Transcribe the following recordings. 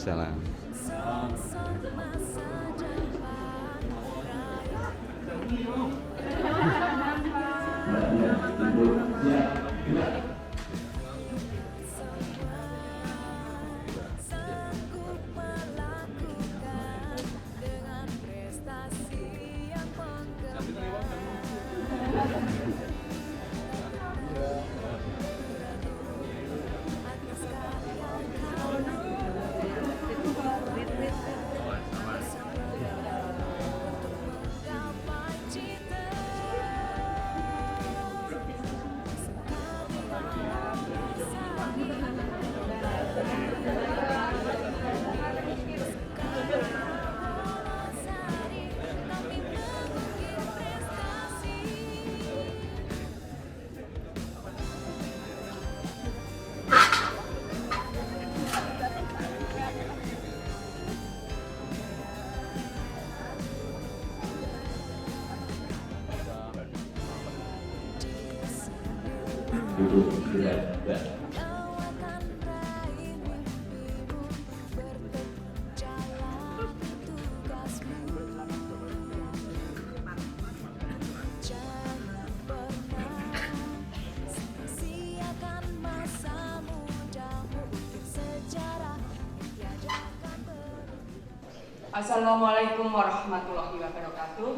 Waalaikumsalam. Assalamualaikum warahmatullahi wabarakatuh.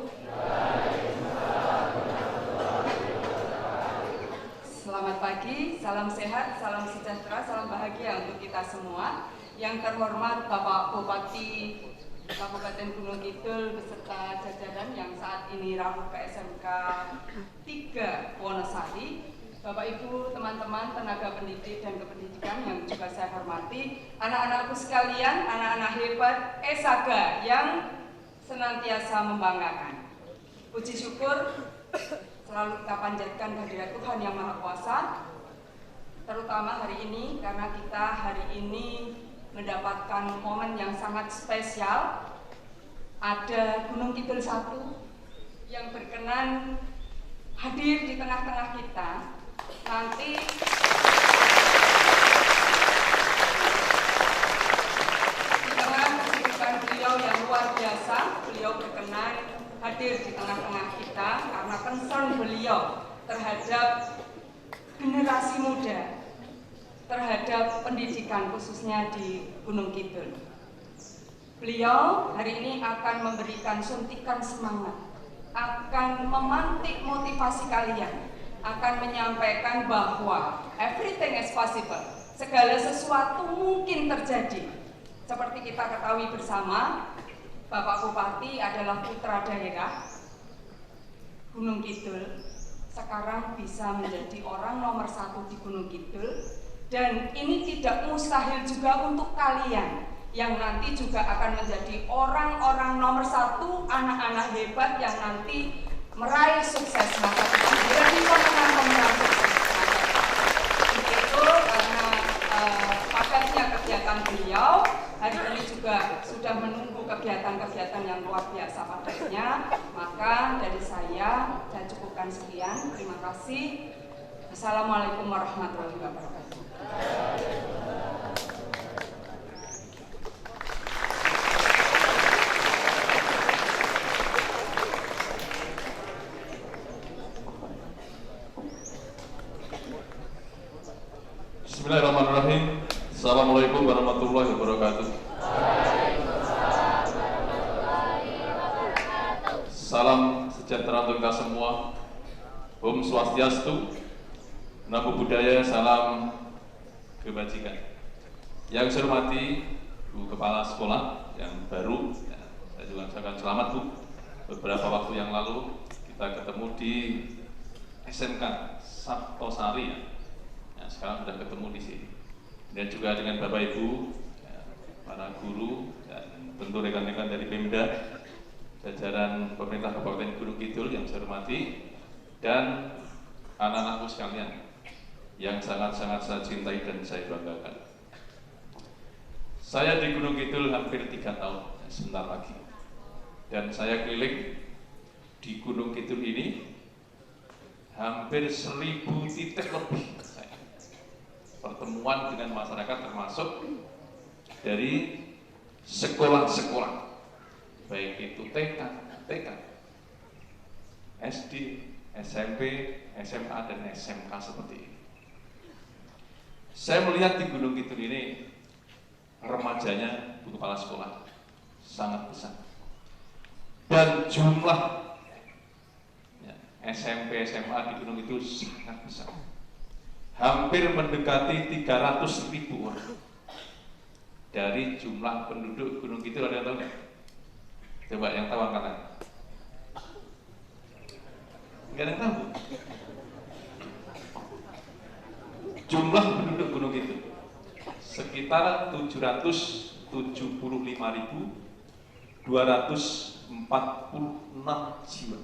Selamat pagi, salam sehat, salam sejahtera, salam bahagia untuk kita semua. Yang terhormat Bapak Bupati Kabupaten Gunung Kidul beserta jajaran yang saat ini rawuh ke SMK 3 Wonosari, Bapak Ibu, teman-teman, tenaga pendidik dan kependidikan yang juga saya hormati, anak-anakku sekalian, anak-anak hebat Esaga yang senantiasa membanggakan. Puji syukur selalu kita panjatkan kehadirat Tuhan Yang Maha Kuasa, terutama hari ini karena kita hari ini mendapatkan momen yang sangat spesial. Ada Gunung Kidul 1 yang berkenan hadir di tengah-tengah kita. Nanti di tengah kesibukan beliau yang luar biasa, beliau berkenan hadir di tengah-tengah kita karena concern beliau terhadap generasi muda, terhadap pendidikan khususnya di Gunung Kidul. Beliau hari ini akan memberikan suntikan semangat, akan memantik motivasi kalian, akan menyampaikan bahwa everything is possible, segala sesuatu mungkin terjadi. Seperti kita ketahui bersama, Bapak Bupati adalah putra daerah Gunung Kidul, sekarang bisa menjadi orang nomor 1 di Gunung Kidul, dan ini tidak mustahil juga untuk kalian yang nanti juga akan menjadi orang-orang nomor 1, anak-anak hebat yang nanti meraih sukses. Maka kita menjadi pemenang-pemenang sukses. Itu karena padatnya kegiatan beliau, hari ini juga sudah menunggu kegiatan-kegiatan yang luar biasa padatnya. Maka dari saya cukupkan sekian. Terima kasih. Assalamualaikum warahmatullahi wabarakatuh. Bismillahirrahmanirrahim. Assalamualaikum warahmatullahi wabarakatuh. Salam sejahtera untuk kita semua. Om Swastiastu, Namo Buddhaya, salam kebajikan. Yang saya hormati Bu Kepala Sekolah yang baru, saya juga ucapkan selamat Bu. Beberapa waktu yang lalu kita ketemu di SMK Sabtosari, ya, sekarang sudah ketemu di sini. Dan juga dengan Bapak Ibu, ya, para guru, dan tentu rekan-rekan dari Pemda, jajaran pemerintah Kabupaten Gunung Kidul yang saya hormati, dan anak-anakku sekalian yang sangat-sangat saya cintai dan saya banggakan. Saya di Gunung Kidul hampir 3 tahun, sebentar lagi. Dan saya keliling di Gunung Kidul ini hampir 1000 titik lebih pertemuan dengan masyarakat, termasuk dari sekolah-sekolah, baik itu TK, SD, SMP, SMA, dan SMK seperti ini. Saya melihat di Gunung Kidul ini remajanya Bu Kepala Sekolah sangat besar, dan jumlah SMP, SMA di Gunung Kidul sangat besar, hampir mendekati 300.000 orang. Dari jumlah penduduk Gunung Kidul, ada yang tahu nggak? Coba yang tahu angkat tangan. Nggak ada yang tahu. Jumlah penduduk Gunung Kidul sekitar 775.246 jiwa.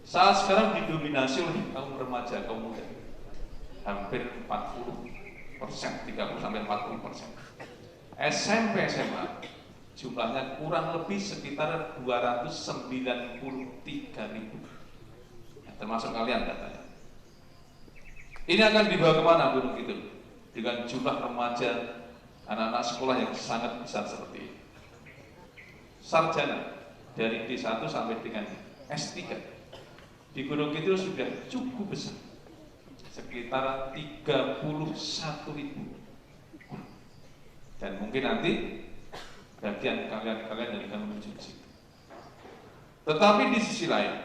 Saat sekarang didominasi oleh kaum remaja, kaum muda, hampir 40%, 30-40%. SMP SMA jumlahnya kurang lebih sekitar 293.000, ya, termasuk kalian datanya. Ini akan dibawa kemana Gunung Kidul dengan jumlah remaja, anak-anak sekolah yang sangat besar seperti ini? Sarjana dari D1 sampai dengan S3 di Gunung Kidul sudah cukup besar, sekitar 31.000, dan mungkin nanti bagian kalian yang akan menuju ke situ. Tetapi di sisi lain,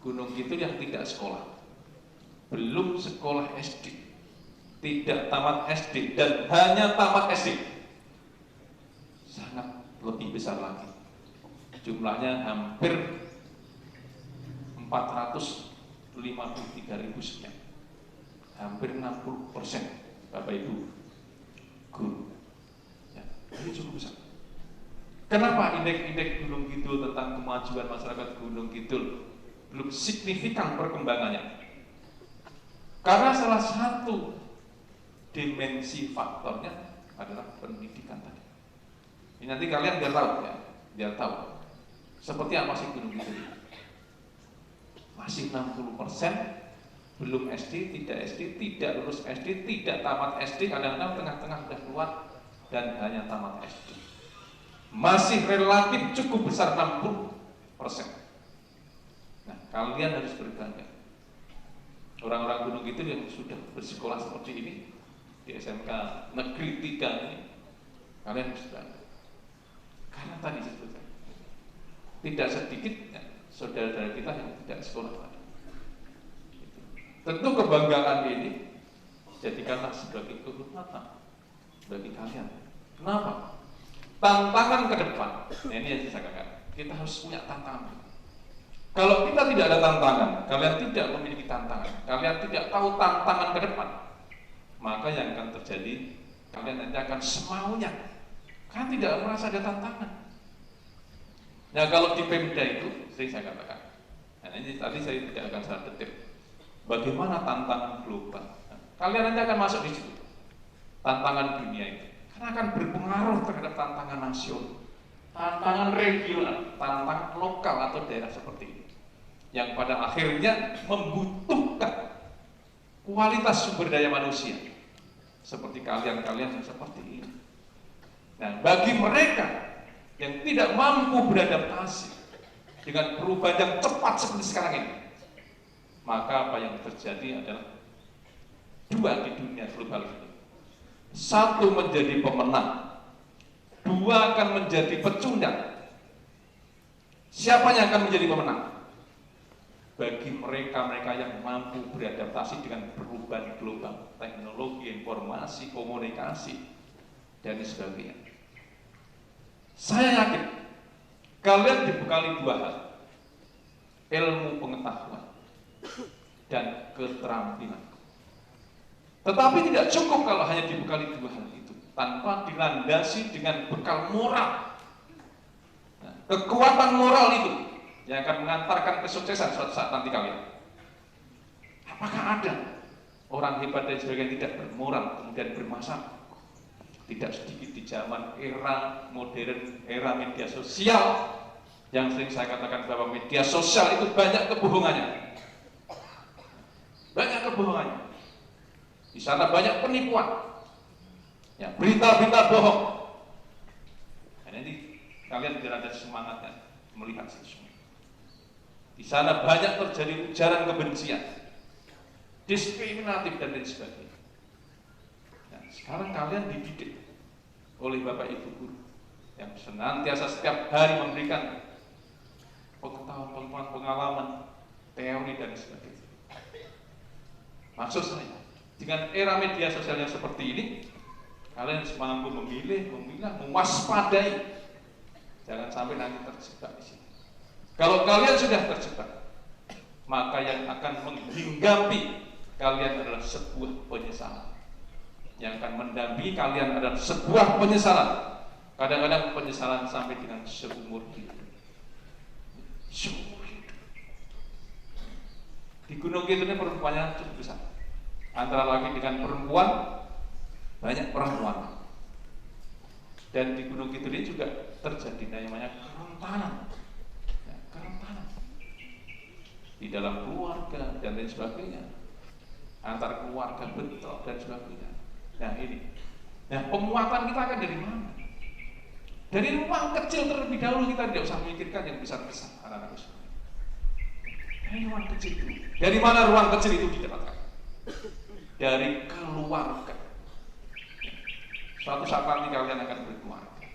Gunung Kidul yang tidak sekolah, belum sekolah SD, tidak tamat SD, dan hanya tamat SD, sangat lebih besar lagi. Jumlahnya hampir 453.000 sekian, hampir 60%, Bapak Ibu guru. Ya, ini cukup besar. Kenapa indeks Gunung Kidul tentang kemajuan masyarakat Gunung Kidul belum signifikan perkembangannya? Karena salah satu dimensi faktornya adalah pendidikan tadi. Ini nanti kalian biar tahu ya, biar tahu seperti apa sih Gunung Kidul. Masih 60% belum SD, tidak lulus SD, tidak tamat SD, kadang-kadang tengah-tengah sudah keluar dan hanya tamat SD. Masih relatif cukup besar 60%. Nah, kalian harus berbangga. Orang-orang Gunung Kidul yang sudah bersekolah seperti ini di SMK Negeri 3 ini, kalian harus bangga. Karena tadi sebetulnya tidak sedikit ya, saudara-saudara kita yang tidak sekolah tadi. Tentu kebanggaan ini jadikanlah sebagai kehormatan bagi kalian. Kenapa? Tantangan ke depan. Nah, ini yang saya katakan. Kita harus punya tantangan. Kalau kita tidak ada tantangan, kalian tidak memiliki tantangan, kalian tidak tahu tantangan ke depan, maka yang akan terjadi, kalian nanti akan semaunya. Kalian tidak merasa ada tantangan. Nah, kalau di Pemda itu, saya katakan. Nah, ini tadi saya tidak akan sangat detail. Bagaimana tantangan global? Kalian nanti akan masuk di situ. Tantangan dunia itu, karena akan berpengaruh terhadap tantangan nasional, tantangan regional, tantangan lokal atau daerah seperti ini, yang pada akhirnya membutuhkan kualitas sumber daya manusia seperti kalian-kalian yang seperti ini. Nah, bagi mereka yang tidak mampu beradaptasi dengan perubahan yang cepat seperti sekarang ini, maka apa yang terjadi adalah dua di dunia global ini. Satu menjadi pemenang, dua akan menjadi pecundang. Siapa yang akan menjadi pemenang? Bagi mereka-mereka yang mampu beradaptasi dengan perubahan global, teknologi, informasi, komunikasi, dan sebagainya. Saya yakin kalian dibekali dua hal: ilmu pengetahuan dan keterampilan. Tetapi tidak cukup kalau hanya dibekali dua hal itu, tanpa dilandasi dengan bekal moral. Nah, kekuatan moral itu yang akan mengantarkan kesuksesan suatu saat nanti kalian. Apakah ada orang hebat dan sebagainya tidak bermoral kemudian bermasalah? Tidak sedikit di zaman era modern, era media sosial, yang sering saya katakan bahwa media sosial itu banyak kebohongannya. Banyak kebohongannya. Di sana banyak penipuan. ya, berita-berita bohong. Dan nanti kalian biar ada semangatnya melihat sesuatu. Di sana banyak terjadi ujaran kebencian, diskriminatif dan lain sebagainya. Nah, sekarang kalian dididik oleh Bapak Ibu guru yang senantiasa setiap hari memberikan pengetahuan, pengalaman, teori dan sebagainya. Maksud saya, dengan era media sosial yang seperti ini, kalian harus mampu memilih, memilah, mewaspadai, jangan sampai nanti terjebak di sini. Kalau kalian sudah terjebak, maka yang akan menghinggapi kalian adalah sebuah penyesalan. Yang akan mendampingi kalian adalah sebuah penyesalan. Kadang-kadang penyesalan sampai dengan seumur hidup. Seumur hidup. Di Gunung Kidul ini perempuannya cukup besar. Antara laki dengan perempuan, banyak perempuan. Dan di Gunung Kidul ini juga terjadi namanya kerentanan. Kerentanan di dalam keluarga dan lain sebagainya, antar keluarga bentrok dan sebagainya. Nah ini, nah penguatan kita akan dari mana? Dari ruang kecil terlebih dahulu. Kita tidak usah memikirkan yang besar-besar, anak-anak. Dari ruang kecil itu. Dari mana ruang kecil itu didapatkan? Dari keluarga. Suatu saat nanti kalian akan berkeluarga.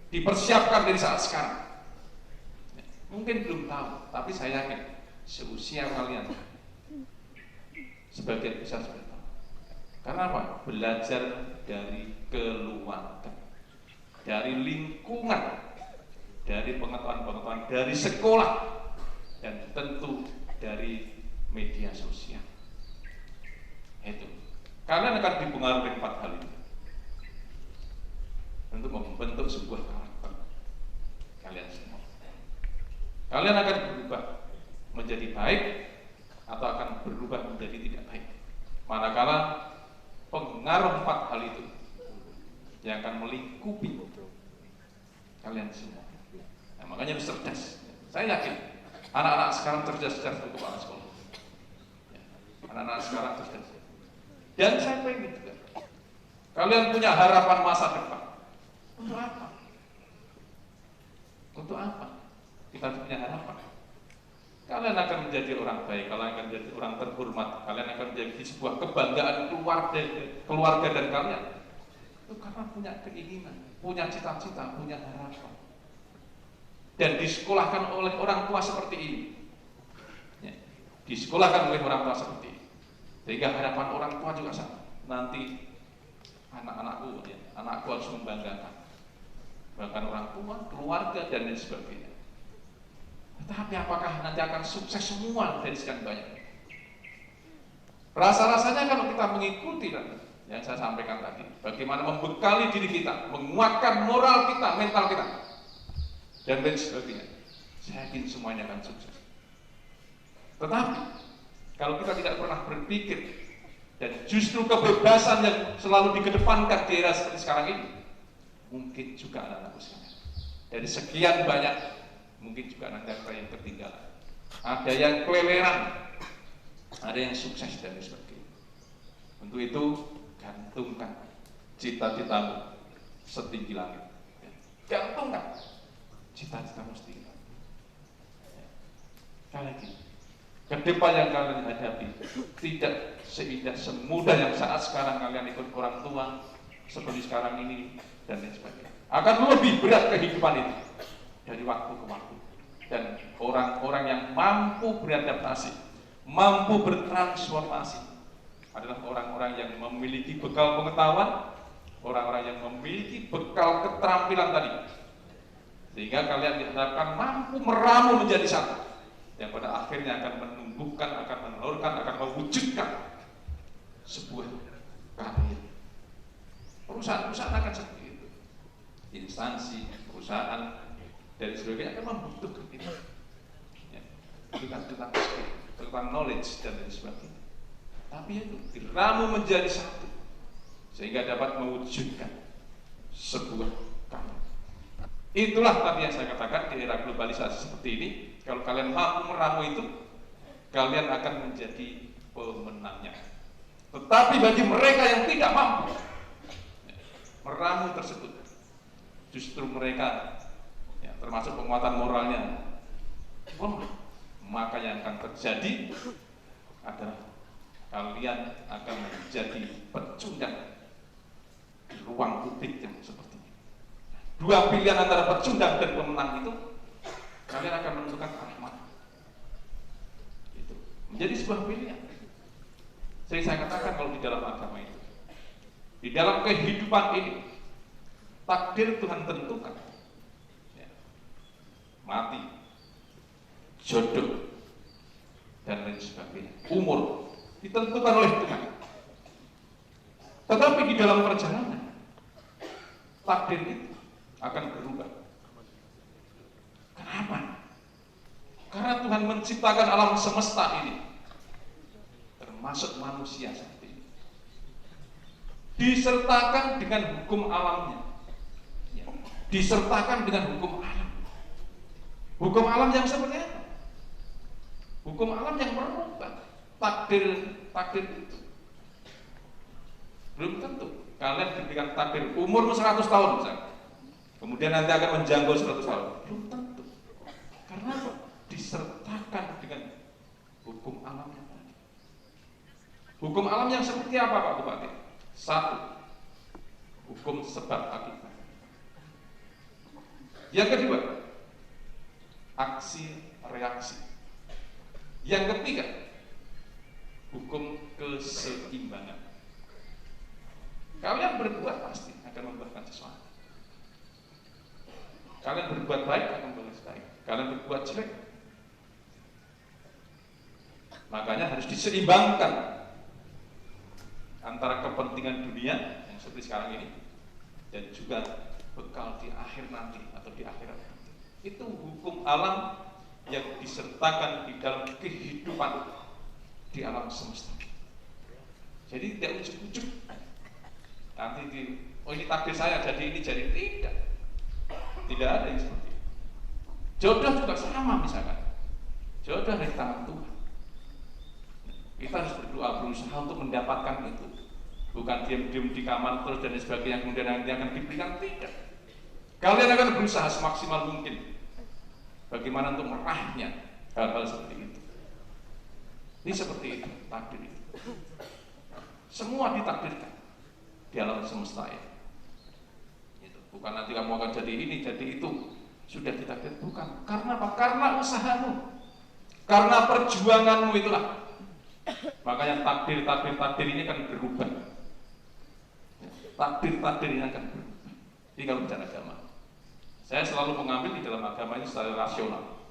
Dipersiapkan dari saat sekarang. Mungkin belum tahu, tapi saya yakin seusia kalian sebagian besar sudah tahu. Karena apa? Belajar dari keluarga, dari lingkungan, dari pengetahuan-pengetahuan dari sekolah, dan tentu dari media sosial. Itu kalian akan dipengaruhi 4 hal itu untuk membentuk sebuah karakter kalian semua. Kalian akan berubah menjadi baik atau akan berubah menjadi tidak baik. Manakala pengaruh 4 hal itu yang akan melingkupi kalian semua. Nah, makanya harus cerdas. Saya yakin anak-anak sekarang cerdas itu kepala sekolah. Anak-anak sekarang cerdas. Dan saya pengen juga kalian punya harapan masa depan. Untuk apa? Untuk apa? Kita punya harapan. Kalian akan menjadi orang baik, kalian akan menjadi orang terhormat, kalian akan menjadi sebuah kebanggaan keluarga dan kalian. Itu karena punya keinginan, punya cita-cita, punya harapan. Dan disekolahkan oleh orang tua seperti ini. Ya, disekolahkan oleh orang tua seperti ini. Sehingga harapan orang tua juga sama. Nanti anak-anakku, ya, anakku harus membanggakan. Bahkan orang tua, keluarga, dan lain sebagainya. Tetapi apakah nanti akan sukses semua dari sekian banyak? Rasa-rasanya kalau kita mengikuti yang saya sampaikan tadi, bagaimana membekali diri kita, menguatkan moral kita, mental kita, dan lain sebagainya, saya yakin semuanya akan sukses. Tetapi kalau kita tidak pernah berpikir dan justru kebebasan yang selalu dikedepankan di era seperti sekarang ini, mungkin juga anak-anak usianya dari sekian banyak, mungkin juga nanti ada yang ketinggalan, ada yang keleleran, ada yang sukses dan sebagainya. Untuk itu gantungkan cita-citamu setinggi langit. Gantungkan cita-citamu setinggi langit. Sekali lagi, ke depan yang kalian hadapi tidak seindah semudah yang saat sekarang kalian ikut orang tua seperti sekarang ini dan lain sebagainya. Akan lebih berat kehidupan itu dari waktu ke waktu. Dan orang-orang yang mampu beradaptasi, mampu bertransformasi adalah orang-orang yang memiliki bekal pengetahuan, orang-orang yang memiliki bekal keterampilan tadi, sehingga kalian diharapkan mampu meramu menjadi satu yang pada akhirnya akan menumbuhkan, akan menelurkan, akan mewujudkan sebuah karya. Perusahaan-perusahaan akan seperti itu, instansi, perusahaan, dan sebagainya akan membutuhkan itu, ya, tentang knowledge dan lain sebagainya. Tapi itu diramu menjadi satu sehingga dapat mewujudkan sebuah karya. Itulah tadi yang saya katakan, di era globalisasi seperti ini, kalau kalian mampu meramu itu, kalian akan menjadi pemenangnya. Tetapi bagi mereka yang tidak mampu, meramu tersebut, justru mereka ya, termasuk penguatan moralnya lemah, maka yang akan terjadi adalah kalian akan menjadi pecundang di ruang publik yang seperti ini. Dua pilihan antara pecundang dan pemenang itu, kalian akan menentukan arah mana. Itu menjadi sebuah pilihan. Jadi saya katakan kalau di dalam agama itu, di dalam kehidupan ini, takdir Tuhan tentukan. Ya. Mati, jodoh, dan lain sebagainya. Umur ditentukan oleh Tuhan. Tetapi di dalam perjalanan, takdir itu akan berubah. Kenapa? Karena Tuhan menciptakan alam semesta ini, termasuk manusia seperti ini, disertakan dengan hukum alamnya, ya. Disertakan dengan hukum alam. Hukum alam yang seperti apa? Hukum alam yang merubah takdir itu. Belum tentu kalian diberikan takdir umur 100 tahun misalnya, kemudian nanti akan menjangkau 100 tahun. Belum tentu. Karena apa? Disertakan dengan hukum alamnya. Hukum alam yang seperti apa Pak Bupati? Satu, hukum sebab akibat. Yang kedua, aksi reaksi. Yang ketiga, hukum keseimbangan. Kalian berbuat pasti akan membuahkan sesuatu. Kalian berbuat baik akan membalas baik. Kalian berbuat jelek, makanya harus diseimbangkan antara kepentingan dunia yang seperti sekarang ini dan juga bekal di akhir nanti atau di akhirat. Itu hukum alam yang disertakan di dalam kehidupan di alam semesta. Jadi tidak ujuk-ujuk nanti ini takdir saya jadi ini jadi tidak ada yang seperti itu. Jodoh juga sama misalkan, jodoh dari tangan Tuhan. Kita harus berdoa, berusaha untuk mendapatkan itu, bukan diam-diam di kamar terus dan sebagainya kemudian nanti akan diberikan. Tidak. Kalian akan berusaha semaksimal mungkin bagaimana untuk meraihnya hal-hal seperti itu. Ini seperti itu takdir itu. Semua ditakdirkan di alam semesta ini. Itu. Bukan nanti kamu akan jadi ini, jadi itu. Sudah ditakdir, bukan. Karena apa? Karena usahamu, karena perjuanganmu itulah. Makanya takdir ini akan berubah. Takdir ini akan berubah. Jadi kalau bicara agama, saya selalu mengambil di dalam agama ini secara rasional,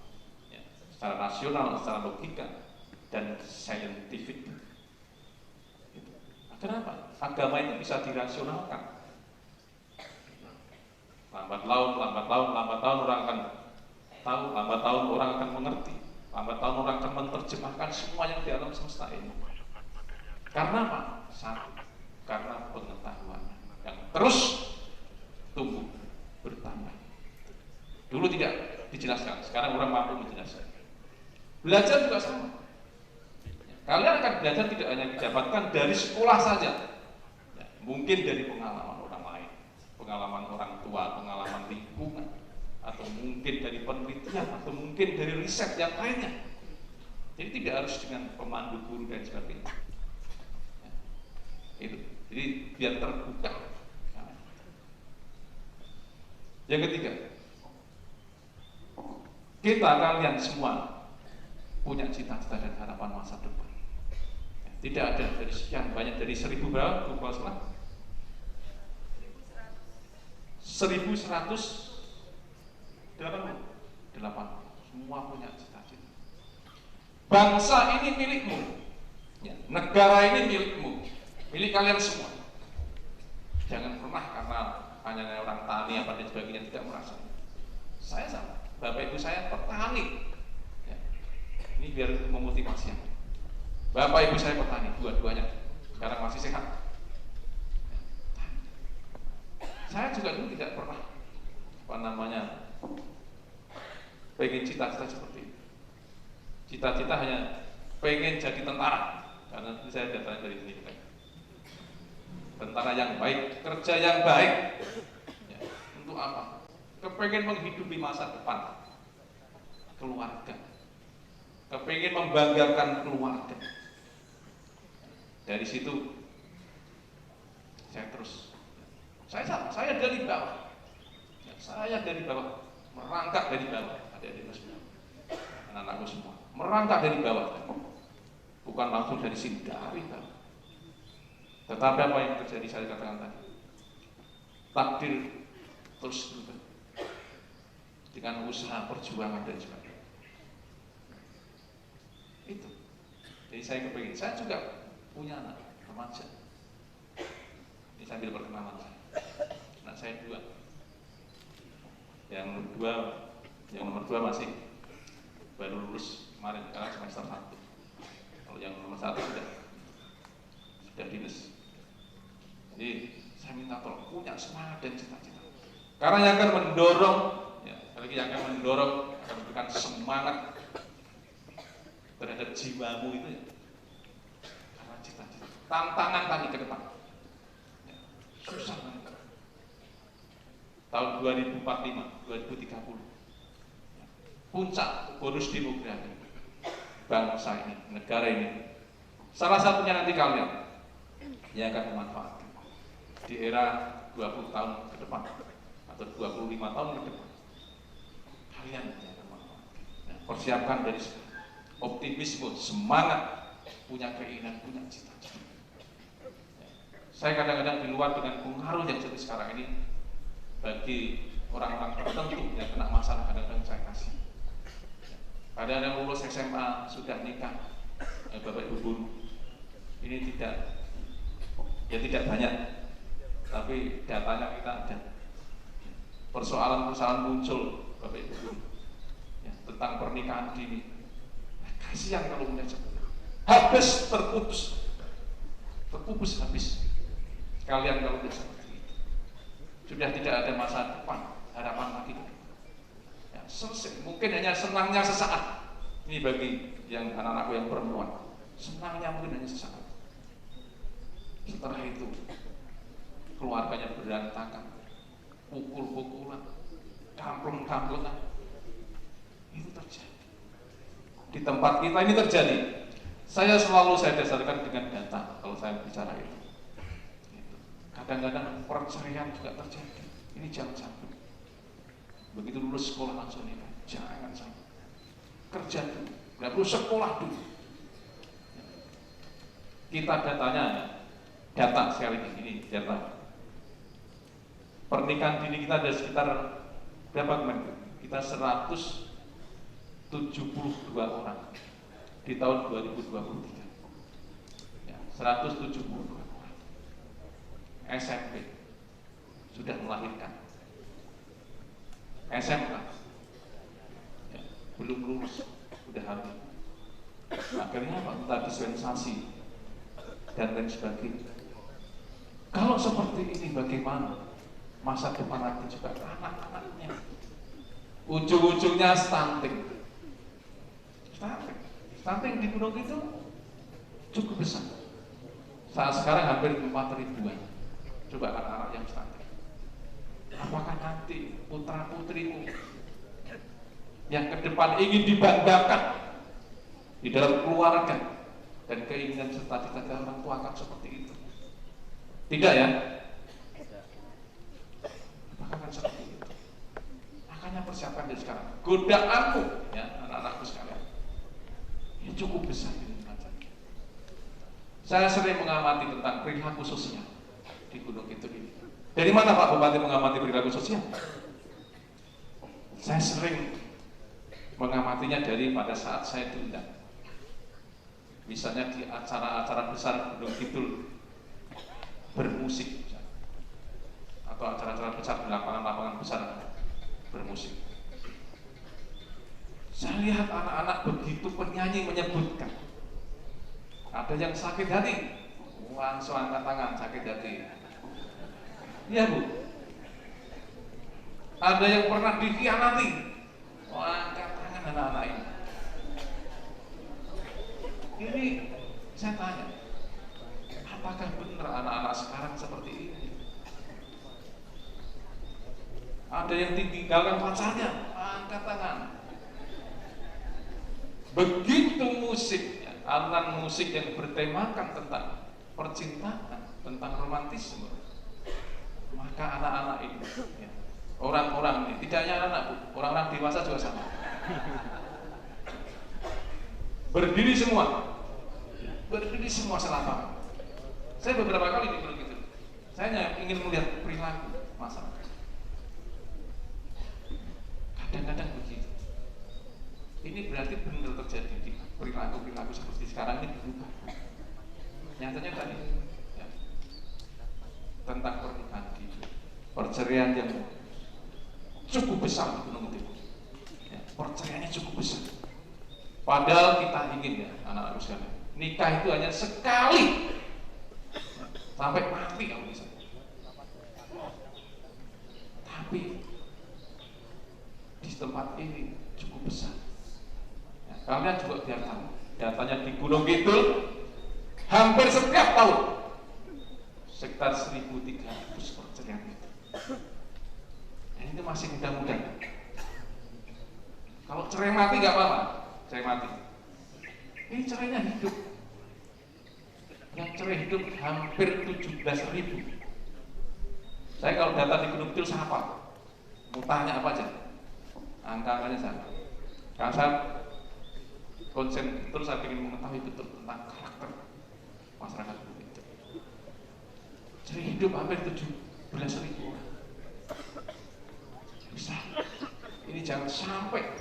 ya, secara rasional, secara logika dan saintifik. Kenapa? Agama itu bisa dirasionalkan. Lambat laun orang akan tahu, lambat laun orang akan mengerti, lambat laun orang akan menerjemahkan semua yang di alam semesta ini. Karena apa? Satu, karena pengetahuan yang terus tumbuh bertambah. Dulu tidak dijelaskan, sekarang orang mampu menjelaskan. Belajar juga sama. Kalian akan belajar tidak hanya didapatkan dari sekolah saja, ya, mungkin dari pengalaman orang lain, pengalaman orang tua, pengalaman lingkungan, atau mungkin dari penelitian, atau mungkin dari riset yang lainnya. Jadi tidak harus dengan pemandu guru dan sebagainya. Ya, itu. Jadi biar terbuka. Yang ketiga, kita kalian semua punya cita-cita dan harapan masa depan. Tidak ada dari sekian banyak, dari 1000 berapa? Kepala sekolah? 1180. Semua punya cita-cita. Bangsa ini milikmu, ya, negara ini milikmu, milik kalian semua. Jangan pernah karena hanya orang tani apa dan sebagainya tidak merasa. Saya sama, bapak ibu saya petani. Ya. Ini biar memotivasi. Bapak ibu saya petani, dua-duanya sekarang masih sehat. Saya juga dulu tidak pernah pengen cita-cita seperti itu. Cita-cita hanya pengen jadi tentara, karena saya datang dari sini. tentara yang baik, kerja yang baik. Ya, untuk apa? Kepengen menghidupi masa depan keluarga, kepengen membanggakan keluarga. Dari situ saya dari bawah, merangkak dari bawah, adik-adik semua, anak-anakku semua, merangkak dari bawah, bukan langsung dari sini, dari bawah. Tetapi apa yang terjadi saya katakan tadi, takdir terus berubah dengan usaha perjuangan dan sebagainya. Itu. Jadi saya kepingin, saya juga punya anak remaja. Ini sambil perkenalan saya. Anak saya 2. Yang nomor 2 masih baru lulus kemarin, sekarang semester 1. Kalau yang nomor 1 sudah dinas. Jadi saya minta tolong punya semangat dan cita-cita. Karena yang akan mendorong, akan memberikan semangat terhadap jiwamu itu ya. Karena cita-cita, tantangan tadi ke depan. Ya, susah banget. Tahun 2045, 2030, ya, puncak bonus demografi bangsa ini, negara ini. Salah satunya nanti kalian yang akan memanfaatkan di era 20 tahun ke depan atau 25 tahun ke depan. Kalian yang akan memanfaatkan. Ya, persiapkan dari sekarang. Optimisme, semangat, punya keinginan, punya cita-cita. Ya. Saya kadang-kadang di luar dengan pengaruh yang seperti sekarang ini, bagi orang-orang tertentu yang kena masalah kadang-kadang saya kasih. Ada yang lulus SMA sudah nikah, Bapak Ibu guru, ini tidak banyak, tapi datanya kita ada. Persoalan-persoalan muncul, Bapak Ibu guru, ya, tentang pernikahan dini. Kasihan kalau punya habis terpupus habis. Kalian kalau bisa sudah tidak ada masa depan, harapan lagi. Ya, selesai. Mungkin hanya senangnya sesaat. Ini bagi yang anak-anakku yang perempuan, senangnya mungkin hanya sesaat. Setelah itu keluarganya berantakan, pukul-pukulan, kamplung-kamplunan. Itu terjadi di tempat kita, ini terjadi. Saya dasarkan dengan data kalau saya bicara itu. Kadang-kadang perceraian juga terjadi. Ini jangan sampai. Begitu lulus sekolah langsung nikah, jangan sampai. Kerja dulu, nggak perlu sekolah dulu. Kita data sekali ini data. Pernikahan dini kita ada sekitar berapa kemarin? Kita 172 orang di tahun 2023. Ya, 172. SMP sudah melahirkan, SMK ya, belum lulus sudah hamil. Akhirnya apa? Kita dispensasi dan lain sebagainya. Kalau seperti ini bagaimana masa depan nanti juga anak-anaknya? Ujung-ujungnya stunting di Gunung itu cukup besar. Saat sekarang hampir 4.000-an. Coba anak-anak yang stunting. Apakah nanti putra-putrimu yang ke depan ingin dibanggakan di dalam keluarga dan keinginan serta cita-cita orang tua akan seperti itu? Tidak ya? Apakah akan seperti itu? Makanya persiapkan dari sekarang. Godaanmu ya anak-anakku sekalian, ini cukup besar ini. Saya sering mengamati tentang perilaku sosial di Gunung Kidul ini. Dari mana Pak Bupati mengamati perilaku sosial? Saya sering mengamatinya pada saat saya diundang. Misalnya di acara-acara besar Gunung Kidul bermusik, atau acara-acara besar di lapangan-lapangan besar bermusik. Saya lihat anak-anak begitu penyanyi menyebutkan. Ada yang sakit hati, langsung angkat tangan, sakit hati. Iya Bu. Ada yang pernah dikhianati, angkat tangan anak-anak ini. Ini saya tanya, apakah benar anak-anak sekarang seperti Ada yang ditinggalkan pacarnya, angkat tangan. Begitu musiknya, alunan musik yang bertemakan tentang percintaan, tentang romantisme, maka anak-anak ini, ya, orang-orang ini, tidak hanya anak, orang-orang dewasa juga sama, berdiri semua selama. Saya beberapa kali di Gunung Kidul, saya hanya ingin melihat perilaku masyarakat. Kadang-kadang begitu. Ini berarti benar terjadi di perilaku seperti sekarang ini berubah. Nyatanya tadi ya, tentang pernikahan di perceraian yang cukup besar di Gunung Kidul. Ya, perceraiannya cukup besar. Padahal kita ingin ya anak-anak sekalian, nikah itu hanya sekali sampai mati kalau bisa. Tapi di tempat ini cukup besar. Ya, kalian juga biar tahu, datanya di Gunung Kidul hampir setiap tahun sekitar 1.300 perceraian itu. Dan itu masih muda-muda. Kalau cerai mati nggak apa-apa, cerai mati. Ini cerainya hidup. Yang cerai hidup hampir 17.000. Saya kalau data di Gunung Kidul siapa? Mau tanya apa aja? Angka-angkanya sama. Karena saya konsen betul, saya ingin mengetahui betul tentang karakter masyarakat Gunung Kidul. Cerai hidup hampir 17.000 orang. Bisa. Ini jangan sampai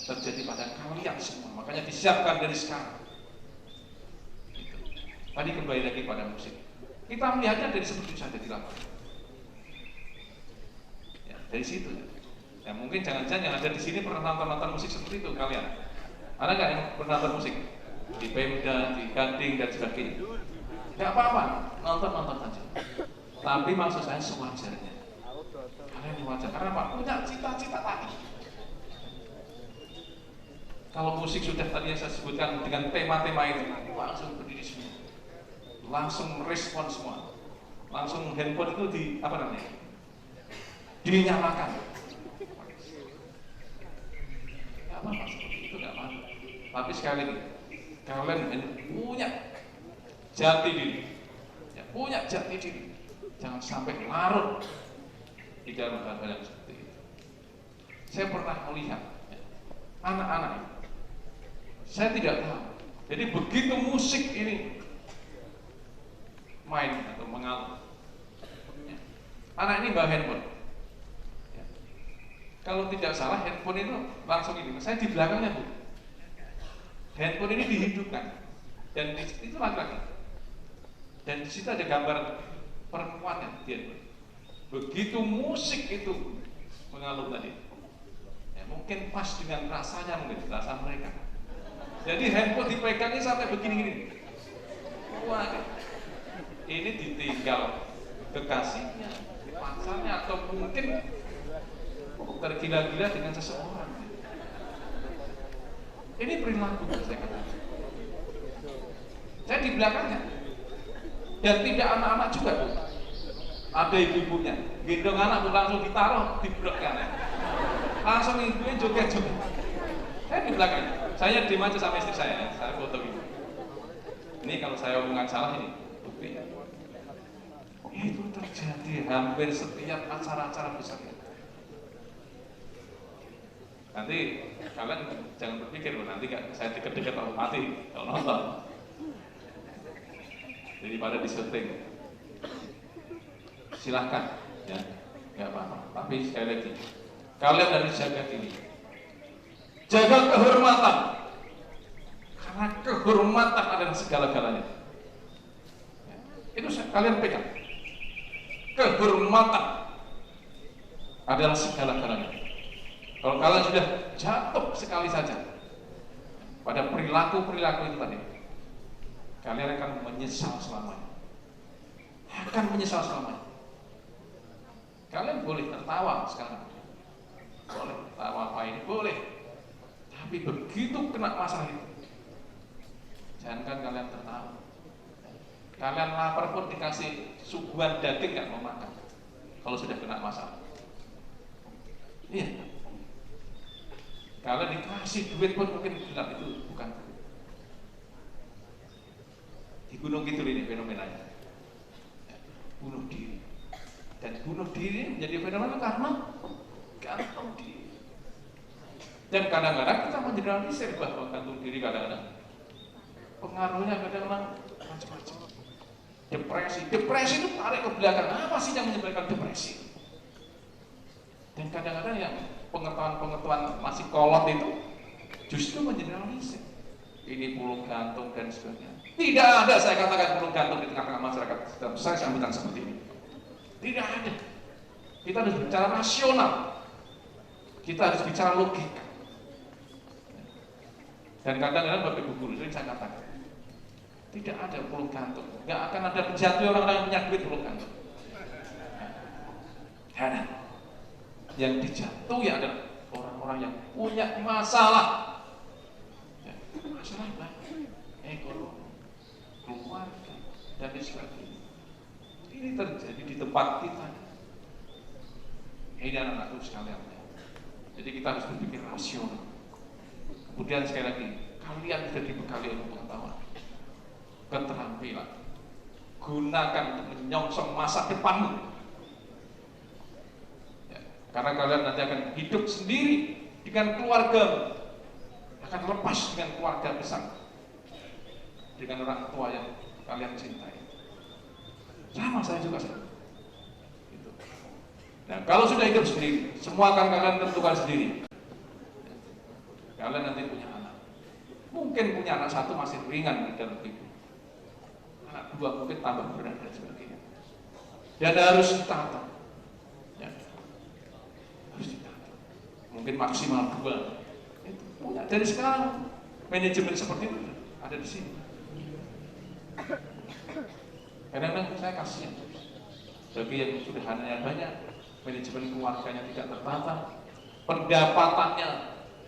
terjadi pada kalian semua. Makanya disiapkan dari sekarang. Gitu. Tadi kembali lagi pada musik. Kita melihatnya dari seperti saja di lapangan. Ya, dari situ. Ya mungkin jangan-jangan yang ada di sini pernah nonton musik seperti itu kalian. Ada nggak yang pernah nonton musik di Pemda, di Gading dan sebagainya? Nggak apa-apa, nonton saja. Tapi maksud saya sewajarnya. Kalian wajar karena apa? Punya cita-cita tadi. Kalau musik sudah tadi yang saya sebutkan dengan tema-tema itu, langsung berdiri semua, langsung respon semua, langsung handphone itu dinyalakan. Gak apa-apa seperti itu, gak apa-apa. Tapi sekali lagi, kalian punya jati diri, ya, punya jati diri. Jangan sampai larut di dalam hal-hal yang seperti itu. Saya pernah melihat ya, anak-anak ini. Saya tidak tahu. Jadi begitu musik ini main atau mengalun, ya, anak ini bawa handphone. Ya. Kalau tidak salah handphone itu langsung ini. Saya di belakangnya Bu. Handphone ini dihidupkan dan itu laki-laki. Dan di situ ada gambar perempuan yang dia. Begitu musik itu mengalun tadi, ya, mungkin pas dengan rasanya, mungkin rasa mereka. Jadi handphone dipegangnya sampai begini-gini. Wah, ini ditinggal kekasihnya, pacarnya, atau mungkin tergila-gila dengan seseorang. Ini perilaku saya katakan. Saya di belakangnya. Dan tidak anak-anak juga Bu. Ada ibu-ibunya, gendong anak Bu, langsung ditaruh di belakang. Langsung ibunya joget-joget. Saya di belakangnya. Saya diem aja sama istri saya foto ini. Ini kalau saya omongan salah ini bukti. Itu terjadi hampir setiap acara-acara besar. Nanti kalian jangan berpikir nanti saya deket-deket atau mati kalau nonton. Jadi pada disetting. Silahkan, ya, nggak apa-apa. Tapi sekali lagi, kalian harus jaga diri. Jaga kehormatan, karena kehormatan adalah segala-galanya. Ya, itu kalian pegang. Kehormatan adalah segala-galanya. Kalau kalian sudah jatuh sekali saja pada perilaku-perilaku itu tadi, kalian akan menyesal selamanya. Akan menyesal selamanya. Kalian boleh tertawa sekarang, boleh tertawa apa ini, boleh. Tapi begitu kena masalah itu, jangankan kalian tertawa, kalian lapar pun dikasih suguhan daging nggak mau makan. Kalau sudah kena masalah, Iya. Kalau dikasih duit pun mungkin bilang itu bukan. Di Gunung Kidul ini fenomenanya, bunuh diri. Dan bunuh diri menjadi fenomena karena gantung diri. Dan kadang-kadang kita mengeneralisir bahwa gantung diri kadang-kadang pengaruhnya kadang-kadang macam-macam. Depresi itu tarik ke belakang. Apa sih yang menyebabkan depresi? Dan kadang-kadang yang pengetahuan masih kolot itu justru mengeneralisir. Ini pulung gantung dan sebagainya. Tidak ada saya katakan pulung gantung di tengah-tengah masyarakat. Saya sambutan seperti ini. Tidak ada. Kita harus bicara rasional. Kita harus bicara logika. Dan kadang-kadang Bapak Ibu guru sering saya katakan, tidak ada pulung gantung. Nggak akan ada menjatuhi orang-orang yang punya duit pulung gantung. Ada. Yang dijatuhi adalah orang-orang yang punya masalah. Masalah banyak, ekonomi, keluarga, dan sebagainya. Ini terjadi di tempat kita. Ini anak-anakku sekalian. Jadi kita harus berpikir rasional. Kemudian sekali lagi, kalian sudah dibekali oleh pengetahuan, keterampilan. Gunakan untuk menyongsong masa depanmu. Ya, karena kalian nanti akan hidup sendiri dengan keluarga, akan lepas dengan keluarga besar, dengan orang tua yang kalian cintai. Sama saya juga sama. Gitu. Nah, kalau sudah hidup sendiri, semua akan kalian tentukan sendiri. Kalian nanti punya anak, mungkin punya anak satu masih ringan di dalam hidup, anak dua mungkin tambah berat dan sebagainya. Dan harus ditata, ya. Harus ditata. Mungkin maksimal 2. Itu punya dari sekarang. Manajemen seperti itu ada di sini. Kadang-kadang saya kasihan bagi yang sudah anaknya banyak, manajemen keluarganya tidak tertata, pendapatannya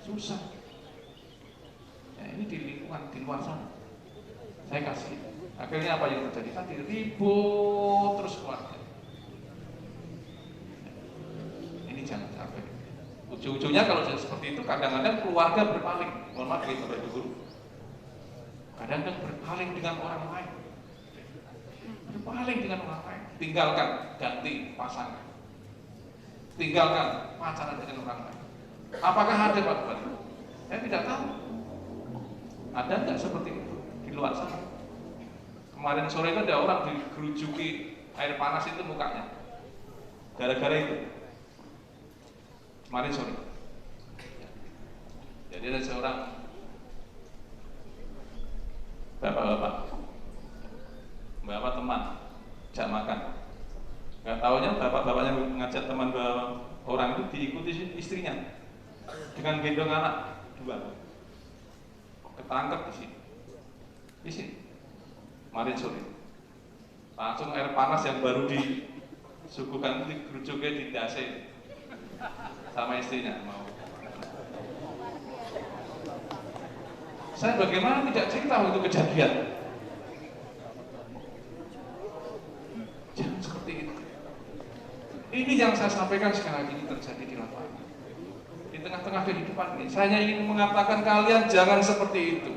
susah. Ya, ini di lingkungan di luar sana. Saya kasih. Akhirnya apa yang terjadi? Tadi ribut terus keluarga. Ini jangan sampai. Ujung-ujungnya kalau sudah seperti itu, kadang-kadang keluarga berpaling. Mohon maaf ya Bapak Ibu Guru. Kadang-kadang berpaling dengan orang lain. Berpaling dengan orang lain. Tinggalkan, ganti pasangan. Tinggalkan pacaran dengan orang lain. Apakah ada Pak Bupati? Saya tidak tahu. Ada nggak seperti itu di luar sana? Kemarin sore itu ada orang digerujuki air panas itu mukanya, gara-gara itu. Kemarin sore. Jadi ada seorang bapak-bapak teman, jak makan. Nggak tahunya bapak-bapaknya ngajak teman orang itu diikuti istrinya dengan gendong anak 2. Ketangkep di sini, kemarin sore. Langsung air panas yang baru disuguhkan itu digerujuknya di dasi sama istrinya mau. Saya bagaimana tidak cerita waktu kejadian? Jangan seperti itu. Ini yang saya sampaikan sekali lagi, ini terjadi di lapangan. Di tengah-tengah kehidupan ini, saya ingin mengatakan kalian jangan seperti itu.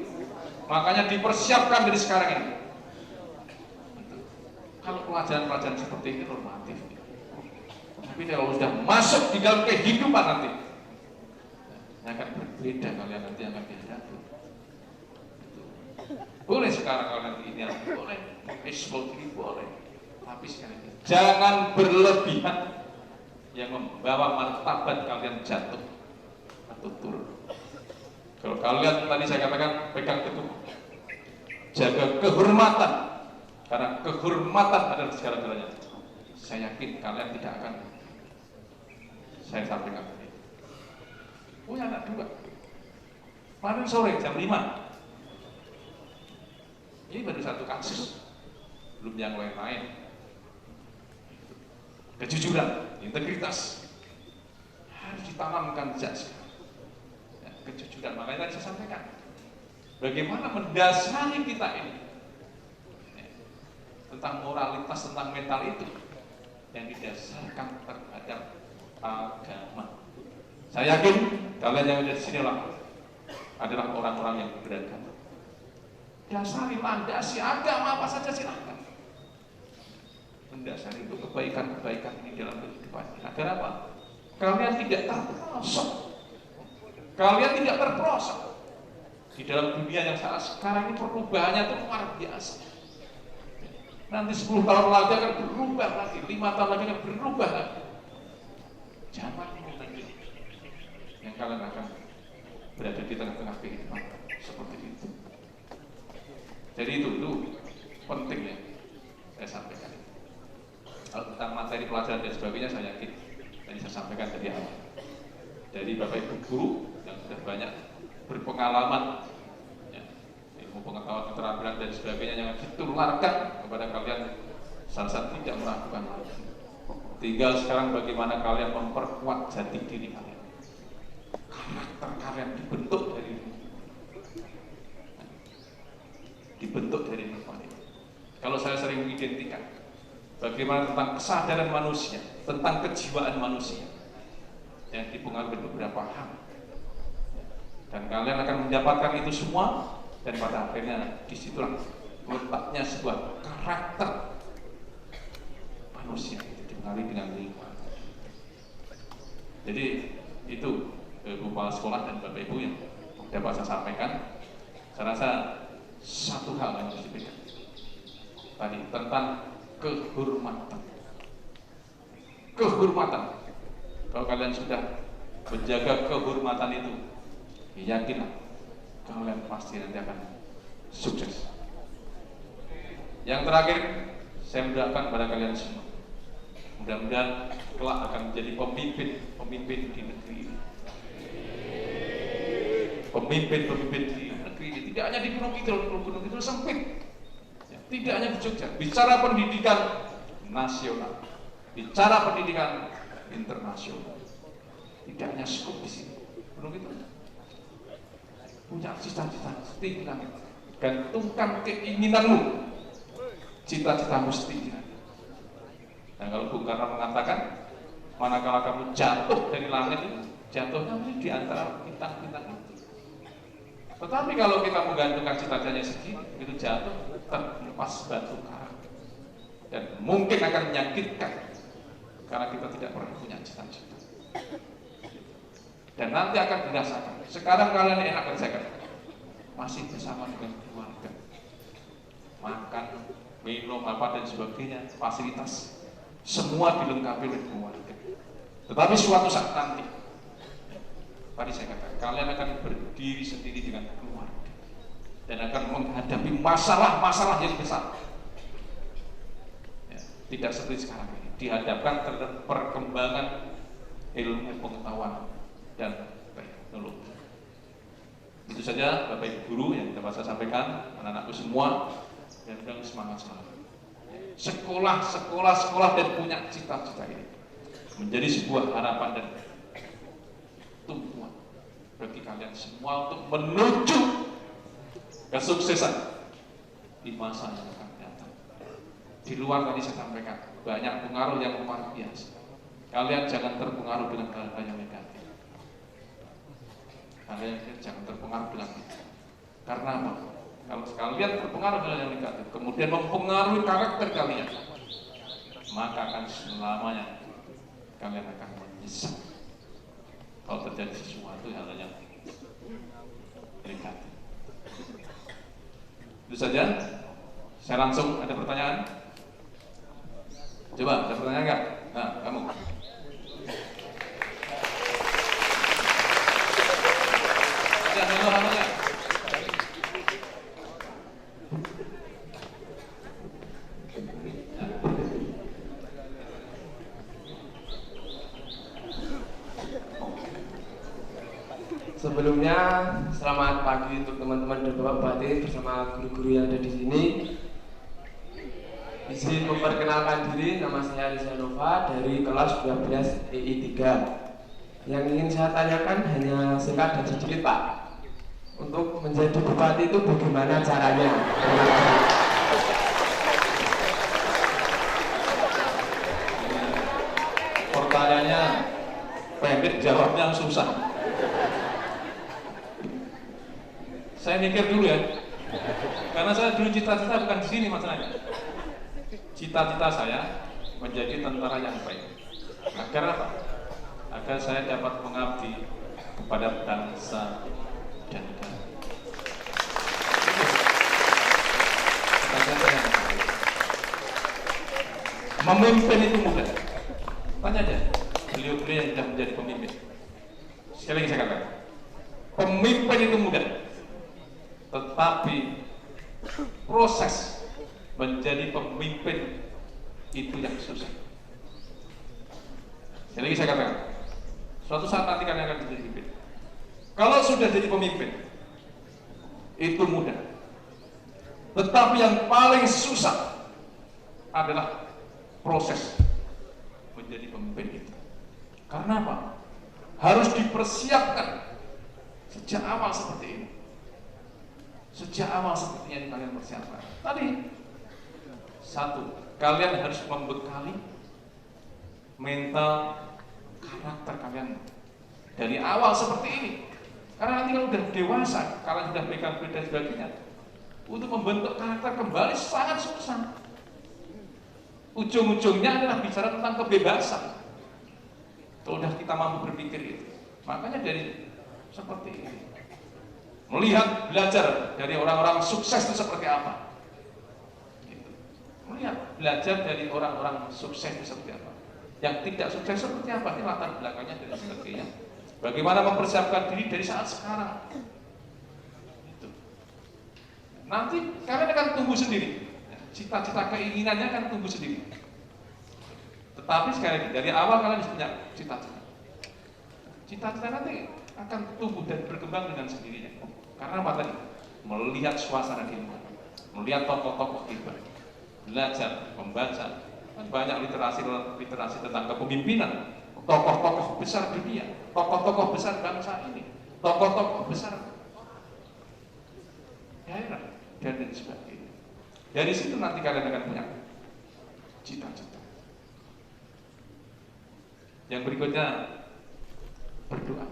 Makanya dipersiapkan dari sekarang ini. Kalau pelajaran-pelajaran seperti ini normatif, tapi kalau sudah masuk di dalam kehidupan nanti, akan berbeda kalian nanti akan dihadapi. Boleh sekarang kalau nanti ini boleh, ekspor ini boleh, tapi sekali lagi jangan berlebihan yang membawa martabat kalian jatuh atau turun. Kalau kalian tadi saya katakan pegang teguh, jaga kehormatan, karena kehormatan adalah segala-galanya. Saya yakin kalian tidak akan, saya sampaikan tadi, punya anak 2. Kemarin sore jam 5. Ini baru satu kasus, belum yang lain-lain. Kejujuran, integritas harus ditanamkan sejak sekarang. Kejujuran, makanya tadi saya sampaikan bagaimana mendasari kita ini tentang moralitas, tentang mental itu yang didasarkan terhadap agama. Saya yakin kalian yang ada di sini adalah orang-orang yang beragama. Dasari landasi agama apa saja silakan. Mendasari untuk kebaikan-kebaikan ini dalam kehidupan. Agar apa? Kalian tidak terperosok. Kalian tidak terperosok di dalam dunia yang saat sekarang ini. Perubahannya itu luar biasa. Nanti 10 tahun lagi akan berubah lagi, 5 tahun lagi akan berubah lagi. Zaman ini lagi yang kalian akan berada di tengah-tengah kehidupan seperti itu. Jadi itu penting ya saya sampaikan. Kalau tentang materi pelajaran dan sebagainya, saya yakin tadi saya sampaikan dari awal. Dari Bapak Ibu guru yang sudah banyak berpengalaman, ya, ilmu pengetahuan, keterampilan dan sebagainya yang ditularkan kepada kalian, saya tidak meragukan lagi. Tinggal sekarang bagaimana kalian memperkuat jati diri kalian. Karakter kalian dibentuk dari lingkungan ini. Kalau saya sering mengidentikan bagaimana tentang kesadaran manusia, tentang kejiwaan manusia yang dipengaruhi beberapa hal, dan kalian akan mendapatkan itu semua, dan pada akhirnya disitulah letaknya sebuah karakter manusia itu dipengaruhi dengan lingkungan. Jadi itu Ibu Kepala Sekolah dan Bapak Ibu yang dapat saya sampaikan. Saya rasa satu hal yang harus dipegang tadi tentang kehormatan. Kalau kalian sudah menjaga kehormatan itu, yakinlah kalian pasti nanti akan sukses. Yang terakhir, saya mendoakan kepada kalian semua, mudah-mudahan kelak akan menjadi pemimpin di negeri ini. Pemimpin di negeri ini, tidak hanya di Gunung Kidul sempit, ya, tidak hanya di Jogja. Bicara pendidikan nasional, bicara pendidikan internasional, tidak hanya skup di sini. Gunung Kidul punya cita-cita setinggi langit. Gantungkan keinginanmu, cita-citamu setinggi langit. Dan kalau Bung Karno mengatakan, manakala kamu jatuh dari langit, jatuhnya di antara bintang-bintang itu. Tetapi kalau kita menggantungkan cita-citanya segini, itu jatuh terlepas batu karang, dan mungkin akan menyakitkan karena kita tidak pernah punya cita-cita. Dan nanti akan dirasakan. Sekarang kalian enak kerjakan, masih bersama dengan keluarga, makan, minum, apa dan sebagainya, fasilitas semua dilengkapi oleh keluarga. Tetapi suatu saat nanti, tadi saya katakan, kalian akan berdiri sendiri dengan keluarga dan akan menghadapi masalah-masalah yang besar. Ya, tidak seperti sekarang ini dihadapkan terhadap perkembangan ilmu pengetahuan dan teknologi. Itu saja Bapak Ibu guru yang dapat saya sampaikan, anak-anakku semua, dan semangat selalu. Sekolah dan punya cita-cita ini menjadi sebuah harapan dan tumpuan bagi kalian semua untuk menuju kesuksesan di masa yang akan datang. Di luar tadi saya sampaikan banyak pengaruh yang luar biasa. Kalian jangan terpengaruh dengan hal-hal yang negatif. Kalian jangan terpengaruh dengan itu. Karena apa? Kalau kalian terpengaruh dengan yang negatif, kemudian mempengaruhi karakter kalian, maka akan selamanya kalian akan menyesal kalau terjadi sesuatu yang negatif. Itu saja. Saya langsung, ada pertanyaan? Coba, ada pertanyaan nggak? Nah, kamu. Ya, namanya. Sebelumnya, selamat pagi untuk teman-teman dan Bapak Bupati bersama guru-guru yang ada di sini. Izin memperkenalkan diri, nama saya Rizal Nova dari kelas 12 EI 3. Yang ingin saya tanyakan hanya singkat dan sedikit, Pak. Untuk menjadi bupati itu bagaimana caranya? Pertanyaannya pendek jawabnya susah. Saya mikir dulu ya, karena saya dulu cita-cita bukan di sini masalahnya. Cita-cita saya menjadi tentara yang baik. Agar apa? Agar saya dapat mengabdi kepada bangsa dan negara. Cita-cita yang baik. Memimpin itu mudah. Tanya aja beliau-beliau yang sudah menjadi pemimpin. Sekali lagi saya katakan, pemimpin itu mudah, tetapi proses menjadi pemimpin itu yang susah. Sekali lagi saya katakan, suatu saat nanti kalian akan menjadi pemimpin. Kalau sudah jadi pemimpin, itu mudah. Tetapi yang paling susah adalah proses menjadi pemimpin itu. Karena apa? Harus dipersiapkan sejak awal seperti ini. Sejak awal seperti yang kalian persiapkan. Tadi, satu, kalian harus membekali mental karakter kalian dari awal seperti ini. Karena nanti kalau sudah dewasa, kalian sudah pegang dan sebagainya, untuk membentuk karakter kembali sangat susah. Ujung-ujungnya adalah bicara tentang kebebasan. Kalau sudah kita mampu berpikir itu, makanya dari seperti ini, melihat, belajar dari orang-orang sukses itu seperti apa, gitu. Melihat, belajar dari orang-orang sukses itu seperti apa, yang tidak sukses seperti apa, ini latar belakangnya dan sebagainya. Bagaimana mempersiapkan diri dari saat sekarang, gitu. Nanti kalian akan tumbuh sendiri, cita-cita keinginannya akan tumbuh sendiri. Tetapi sekali lagi, dari awal kalian harus punya cita-cita. Cita-cita nanti akan tumbuh dan berkembang dengan sendirinya. Karena apa tadi? Melihat suasana di luar, melihat tokoh-tokoh hebat, belajar, membaca. Banyak literasi tentang kepemimpinan, tokoh-tokoh besar dunia, tokoh-tokoh besar bangsa ini, tokoh-tokoh besar daerah, dan sebagainya. Dari situ nanti kalian akan punya cita-cita. Yang berikutnya, berdoa.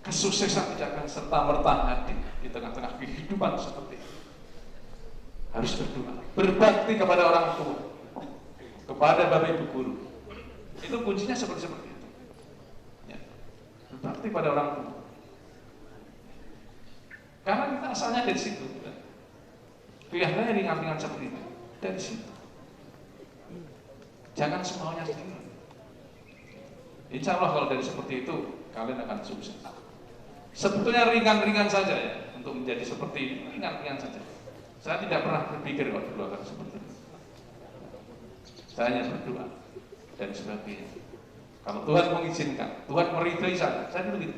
Kesuksesan tidak akan serta-merta hadir di tengah-tengah kehidupan seperti ini. Harus berdoa, berbakti kepada orang tua, kepada bapak ibu guru. Itu kuncinya seperti itu. Ya. Berbakti pada orang tua. Karena kita asalnya dari situ. Kelihatannya ringan-ringan seperti itu. Dari situ. Jangan semaunya sendiri. Insya Allah kalau dari seperti itu kalian akan sukses. Sebetulnya ringan-ringan saja ya untuk menjadi seperti ini, ringan-ringan saja. Saya tidak pernah berpikir kalau dulu akan seperti itu. Saya hanya berdoa dan sebagainya. Kalau Tuhan mengizinkan, Tuhan meridhai saya dulu gitu.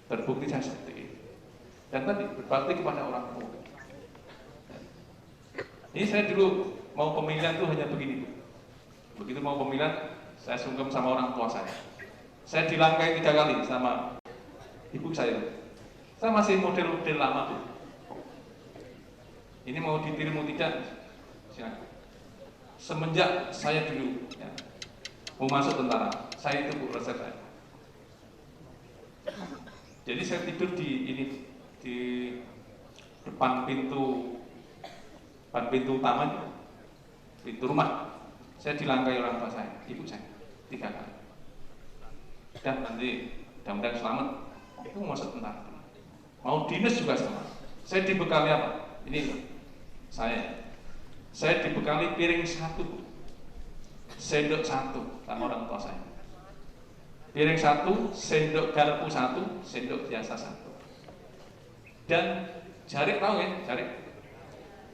Terbukti saya seperti ini. Dan tadi berbakti kepada orang tua. Ini saya dulu mau pemilihan tuh hanya begini. Begitu mau pemilihan, saya sungkem sama orang tua saya. Saya dilangkai 3 kali sama ibu saya. Saya masih model-model lama tuh. Ini mau ditiru mau tidak, silakan. Semenjak saya dulu ya, mau masuk tentara, saya itu resep saya. Jadi saya tidur di depan pintu utama, pintu rumah. Saya dilangkai orang tua saya, ibu saya, 3 kali. Dan nanti mudah-mudahan selamat, itu masuk tentara. Mau dinas juga sama. Saya dibekali apa? Ini saya dibekali piring 1, sendok 1 sama orang tua saya. Piring 1, sendok garpu 1, sendok biasa 1. Dan jarik, tahu ya,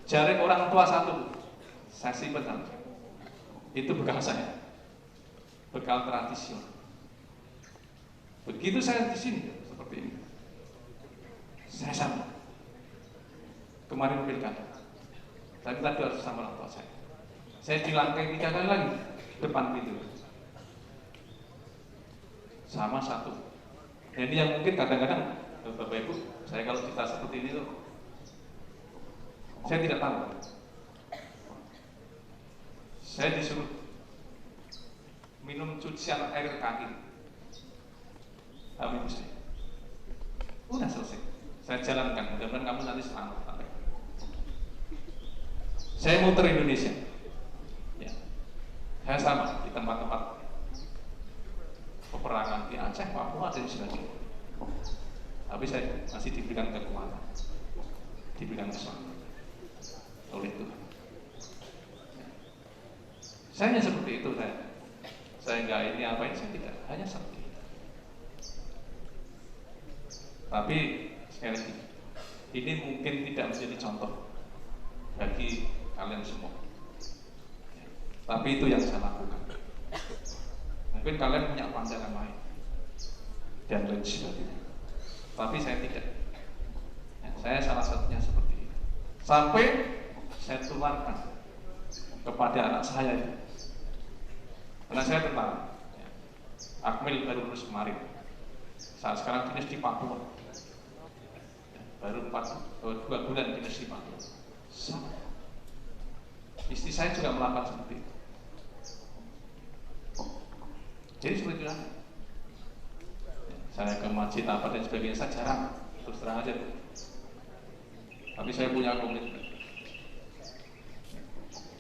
jarik orang tua 1, saya simpen 1. Itu bekal saya, bekal tradisional. Begitu saya di sini seperti ini, saya sama. Kemarin pilkada, tapi tadi harus sama orang tua saya. Saya dilangkai 3 kali lagi depan pintu, sama 1. Nah, ini yang mungkin kadang-kadang Bapak Ibu, saya kalau cerita seperti ini tuh, saya tidak tahu. Saya disuruh minum cucian air kaki. Amin saya. Udah selesai. Saya jalankan, mudah-mudahan kamu nanti selamat. Saya muter Indonesia. Ya. Saya sama di tempat-tempat peperangan di Aceh, Papua, dan sebagainya. Tapi saya masih diberikan kekuatan, diberikan keselamatan oleh Tuhan. Saya hanya seperti itu, saya nggak ini apa ini, saya tidak, hanya seperti itu. Tapi sekali lagi, ini mungkin tidak menjadi contoh bagi kalian semua. Tapi itu yang saya lakukan. Mungkin kalian punya pandangan lain dan lain sebagainya. Tapi saya tidak. Ya, saya salah satunya seperti itu. Sampai saya tularkan kepada anak saya itu. Karena saya tentara. Ya. Akmil baru lulus kemarin. Saat sekarang dinas di Papua. Ya, baru 2 bulan dinas di Papua. Sama. Istri saya juga melakukan seperti itu. Jadi seperti itu. Saya ke masjid apa dan sebagainya, saya jarang, terus terang aja. Tapi saya punya komitmen.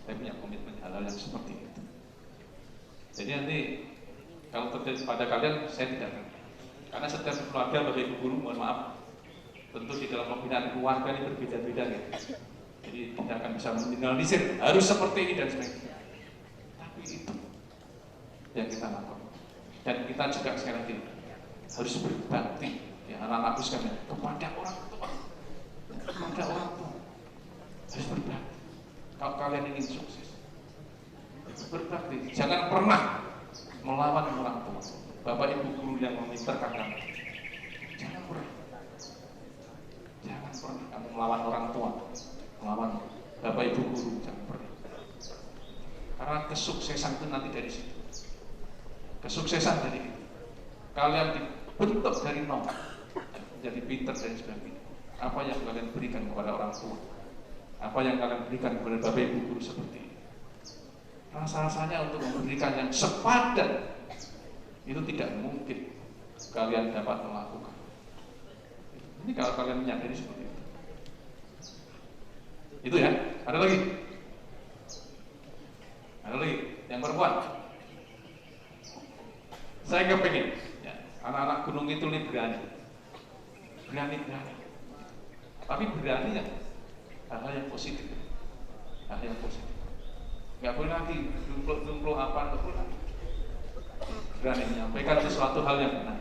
Saya punya komitmen hal-hal yang seperti itu. Jadi nanti kalau terjadi pada kalian, saya tidak akan. Karena setiap keluarga, Bapak Ibu guru, mohon maaf, tentu di dalam pembinaan keluarga ini berbeda-beda gitu. Jadi tidak akan bisa mengeneralisir harus seperti ini dan sebagainya. Tapi itu yang kita lakukan. Dan kita juga sekali lagi harus berbakti, ya anak-anakku sekalian, kepada orang tua, harus berbakti. Kalau kalian ingin sukses, berbakti. Jangan pernah melawan orang tua. Bapak Ibu guru yang memintarkan kamu, jangan pernah kamu melawan orang tua, melawan Bapak Ibu guru, jangan pernah. Karena kesuksesan itu nanti dari situ. Kesuksesan dari itu. Kalian dibentuk dari nol, menjadi pintar dan sebagainya. Apa yang kalian berikan kepada orang tua, apa yang kalian berikan kepada Bapak Ibu guru seperti ini. Rasa-rasanya untuk memberikan yang sepadan itu tidak mungkin kalian dapat melakukan. Ini kalau kalian menyadari seperti itu. Itu ya. Ada lagi? Ada lagi? Yang perempuan? Saya kepingin ya, anak-anak gunung itu ini berani. Tapi berani ya hal-hal yang positif. Hal yang positif. Nggak boleh lagi dumpluk apa, nggak boleh lagi. Berani menyampaikan sesuatu hal yang benar.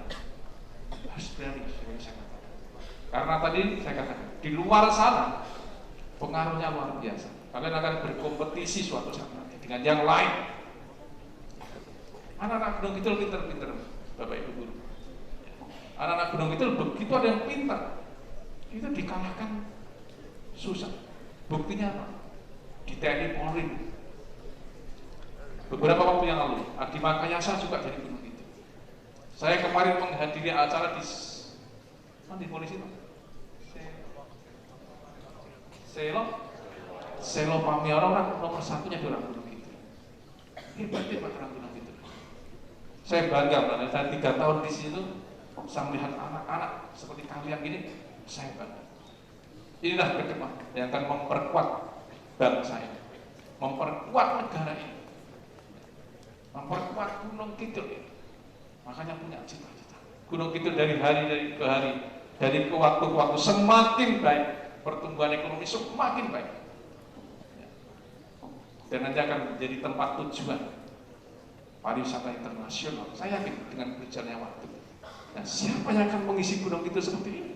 Harus berani, saya katakan. Karena tadi saya katakan, di luar sana pengaruhnya luar biasa. Kalian akan berkompetisi suatu saat nanti dengan yang lain. Anak-anak gunung itu pintar-pintar, Bapak Ibu guru. Anak-anak gunung itu begitu ada yang pintar, itu dikalahkan susah. Buktinya apa? Di TNI Polri. Beberapa waktu yang lalu, Adi Makayasa juga dari gunung itu. Saya kemarin menghadiri acara di polisi itu. Selo Pamiara, orang nomor satunya di orang gunung itu. Hebat orang gunung itu. Saya bangga, karena saya 3 tahun di situ, saya melihat anak-anak seperti kalian gini, saya bangga. Inilah ke depan yang akan memperkuat bangsa ini, memperkuat negara ini, memperkuat Gunung Kidul ini. Makanya punya cita-cita. Gunung Kidul dari hari ke hari, dari ke waktu ke waktu semakin baik, pertumbuhan ekonomi semakin baik. Dan nanti akan menjadi tempat tujuan pariwisata internasional. Saya yakin dengan berjalannya waktu. Nah, siapa yang akan mengisi gunung itu seperti ini?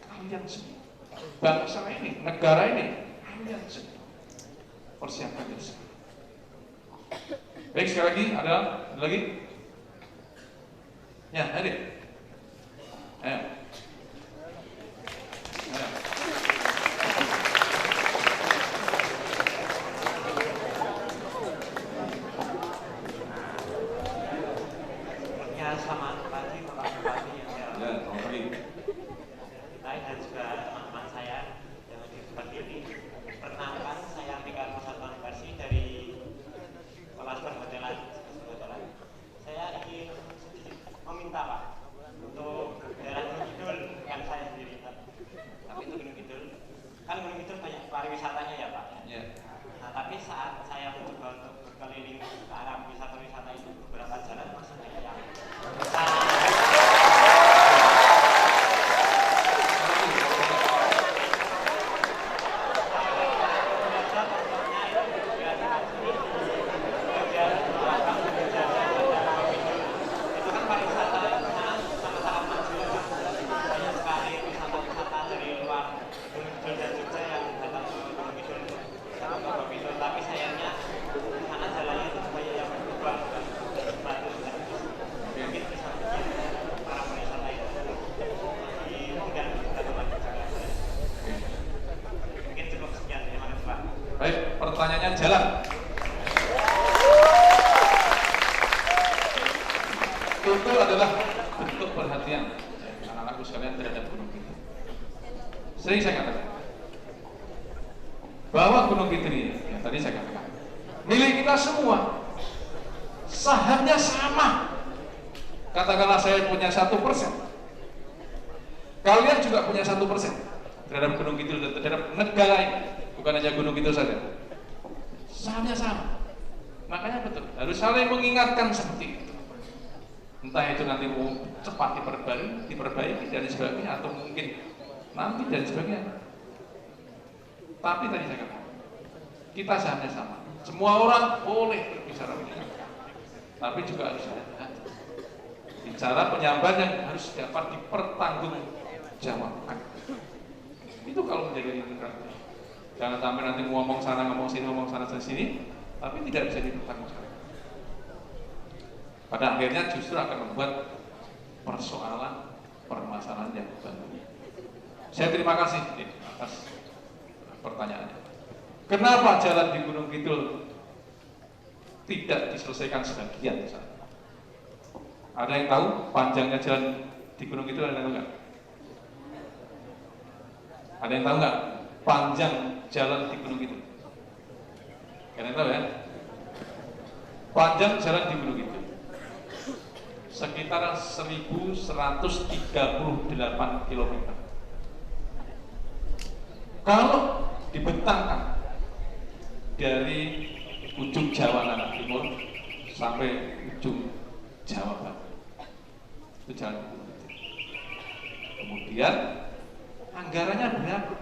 Kalian semua. Bangsa ini, negara ini, kalian semua. Persiapkan diri. Baik, sekali lagi, ada lagi? Ya, hadir. Ayo. Selamat pagi Bapak Bupati yang saya Ya, selamat pagi. Baik, dan juga teman-teman saya yang hadir seperti ini. Perkenalkan, saya Andika Persatuan Versi dari Kelas Perhotelan. wisatanya ya Pak. Ya. Nah, tapi saat saya mencoba untuk berkeliling ke arah wisata-wisata itu, beberapa jalan masih banyak yang tapi sayangnya karena jalannya itu banyak yang berlubang dan batu, mungkin bisa bikin para pewisata itu lebih enggan untuk lagi jalan. Mungkin cukup sekian, terima kasih Pak. Baik, pertanyaannya jalan. Itu adalah bentuk perhatian anak-anakku sekalian terhadap Gunung Kidul. Sering saya katakan bahwa Gunung Kidul ini, yang tadi saya katakan, milik kita semua, sahamnya sama. Katakanlah saya punya 1%, kalian juga punya 1% terhadap Gunung Kidul dan terhadap negara ini, bukan hanya Gunung Kidul saja. Sahamnya sama. Makanya betul harus saling mengingatkan seperti itu. Entah itu nanti mau cepat diperbaiki dan sebagainya, atau mungkin nanti dan sebagainya. Tapi tadi saya katakan, kita sahamnya sama. Semua orang boleh berbicara mengingatkan, tapi juga harus ada bicara penyampaian yang harus dapat dipertanggungjawabkan. Itu kalau menjadi demokrasi. Jangan sampai nanti ngomong sana, ngomong sana sini, tapi tidak bisa dipertanggungjawabkan. Pada akhirnya justru akan membuat permasalahan yang baru. Saya terima kasih atas pertanyaannya. Kenapa jalan di Gunung Kidul tidak diselesaikan sebagian misalnya? Ada yang tahu panjangnya jalan di Gunung Kidul? Ada yang tahu nggak? Ada yang tahu nggak panjang jalan di Gunung Kidul? Kalian tahu ya? Panjang jalan di Gunung Kidul sekitar 1138 km. Kalau dibentangkan dari ujung Jawa Tengah Timur sampai ujung Jawa Barat, itu jalan. Kemudian anggarannya berapa?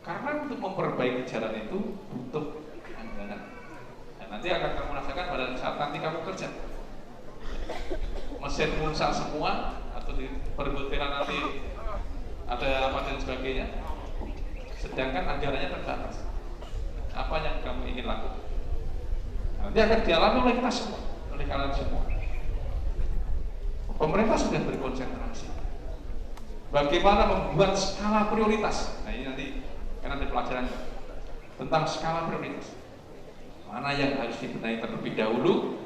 Karena untuk memperbaiki jalan itu butuh anggaran. Dan nanti akan kamu rasakan pada saat nanti kamu kerja. Mesin rusak semua, atau di perhotelan nanti ada apa dan sebagainya, sedangkan anggarannya terbatas. Apa yang kamu ingin lakukan? Nanti akan dialami oleh kita semua, oleh kalian semua. Pemerintah sudah berkonsentrasi bagaimana membuat skala prioritas. Nah ini nanti kan ada pelajaran tentang skala prioritas, mana yang harus dibenahi terlebih dahulu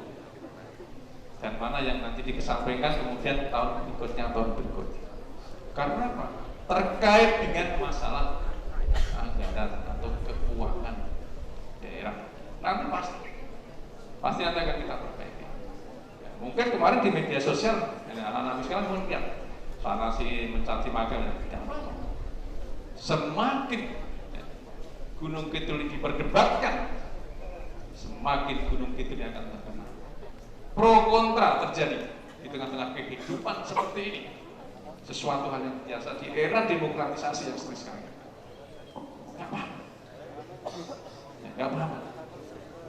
dan mana yang nanti dikesampingkan kemudian tahun berikutnya. Karena apa? Terkait dengan masalah anggaran atau keuangan daerah. Nanti pasti nanti akan kita perbaiki. Ya, mungkin kemarin di media sosial anak-anak sekarang mungkin lihat sana si mencaci maki, tidak apa-apa. Semakin Gunung Kidul diperdebatkan, semakin Gunung Kidul akan terkenal. Pro kontra terjadi di tengah-tengah kehidupan seperti ini, sesuatu hal yang biasa di era demokratisasi yang seperti sekarang. Nggak apa-apa, nggak apa-apa.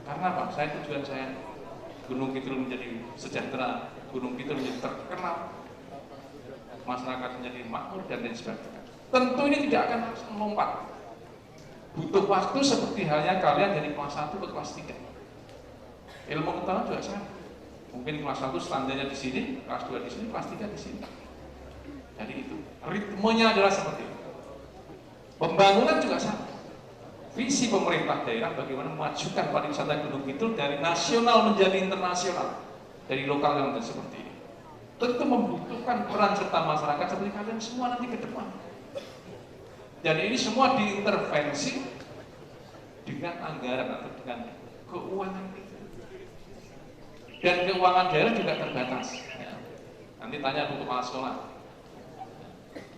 Karena apa? Tujuan saya Gunung Kidul menjadi sejahtera, Gunung Kidul menjadi terkenal, masyarakat menjadi makmur dan lain sebagainya. Tentu ini tidak akan melompat. Butuh waktu seperti halnya kalian dari kelas 1 ke kelas 3. Ilmu pengetahuan juga sama. Mungkin kelas 1 standarnya di sini, kelas 2 di sini, kelas 3 di sini. Jadi itu ritmenya adalah seperti itu. Pembangunan juga sama. Visi pemerintah daerah bagaimana memajukan pariwisata Gunung Kidul dari nasional menjadi internasional, dari lokal menjadi seperti ini. Tentu membutuhkan peran serta masyarakat seperti kalian semua nanti ke depan. Dan ini semua diintervensi dengan anggaran atau dengan keuangan itu. Dan keuangan daerah juga terbatas. Ya. Nanti tanya untuk kepala sekolah,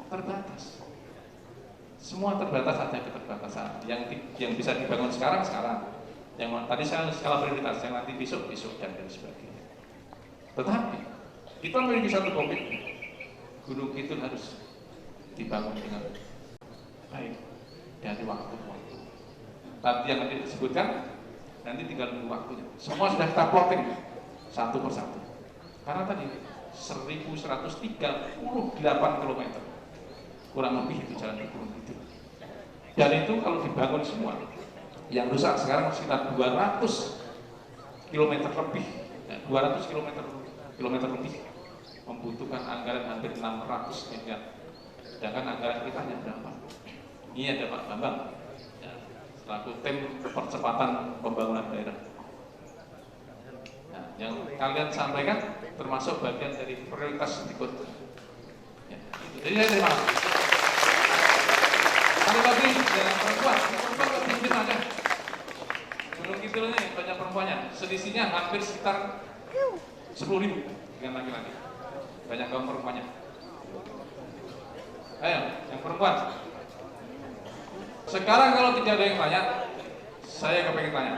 terbatas. Semua terbatas, ada keterbatasan. Yang bisa dibangun sekarang, yang tadi saya skala prioritas, yang nanti besok dan lain sebagainya. Tetapi kita memiliki satu komitmen, Gunung Kidul harus dibangun dengan baik dari waktu ke waktu. Tadi yang nanti disebutkan, nanti tinggal nunggu waktunya. Semua sudah kita plotting satu persatu. Karena tadi 1138 km kurang lebih itu jalan di Gunung Kidul. Dan itu kalau dibangun semua, yang rusak sekarang sekitar 200 km lebih, 200 km lebih, membutuhkan anggaran hampir 600 miliar. Sedangkan anggaran kita hanya berapa? Ini ada Pak Bambang, ya, selaku tim percepatan pembangunan daerah. Nah, yang kalian sampaikan termasuk bagian dari prioritas berikut. Ya, jadi saya terima kasih. Sekali lagi, yang perempuan lebih mungkin ada. Gunung Kidul ini banyak perempuannya, selisihnya hampir sekitar 10.000 dengan laki-laki. Banyak kaum perempuannya. Ayo, yang perempuan. Sekarang kalau tidak ada yang tanya, saya kepengen tanya.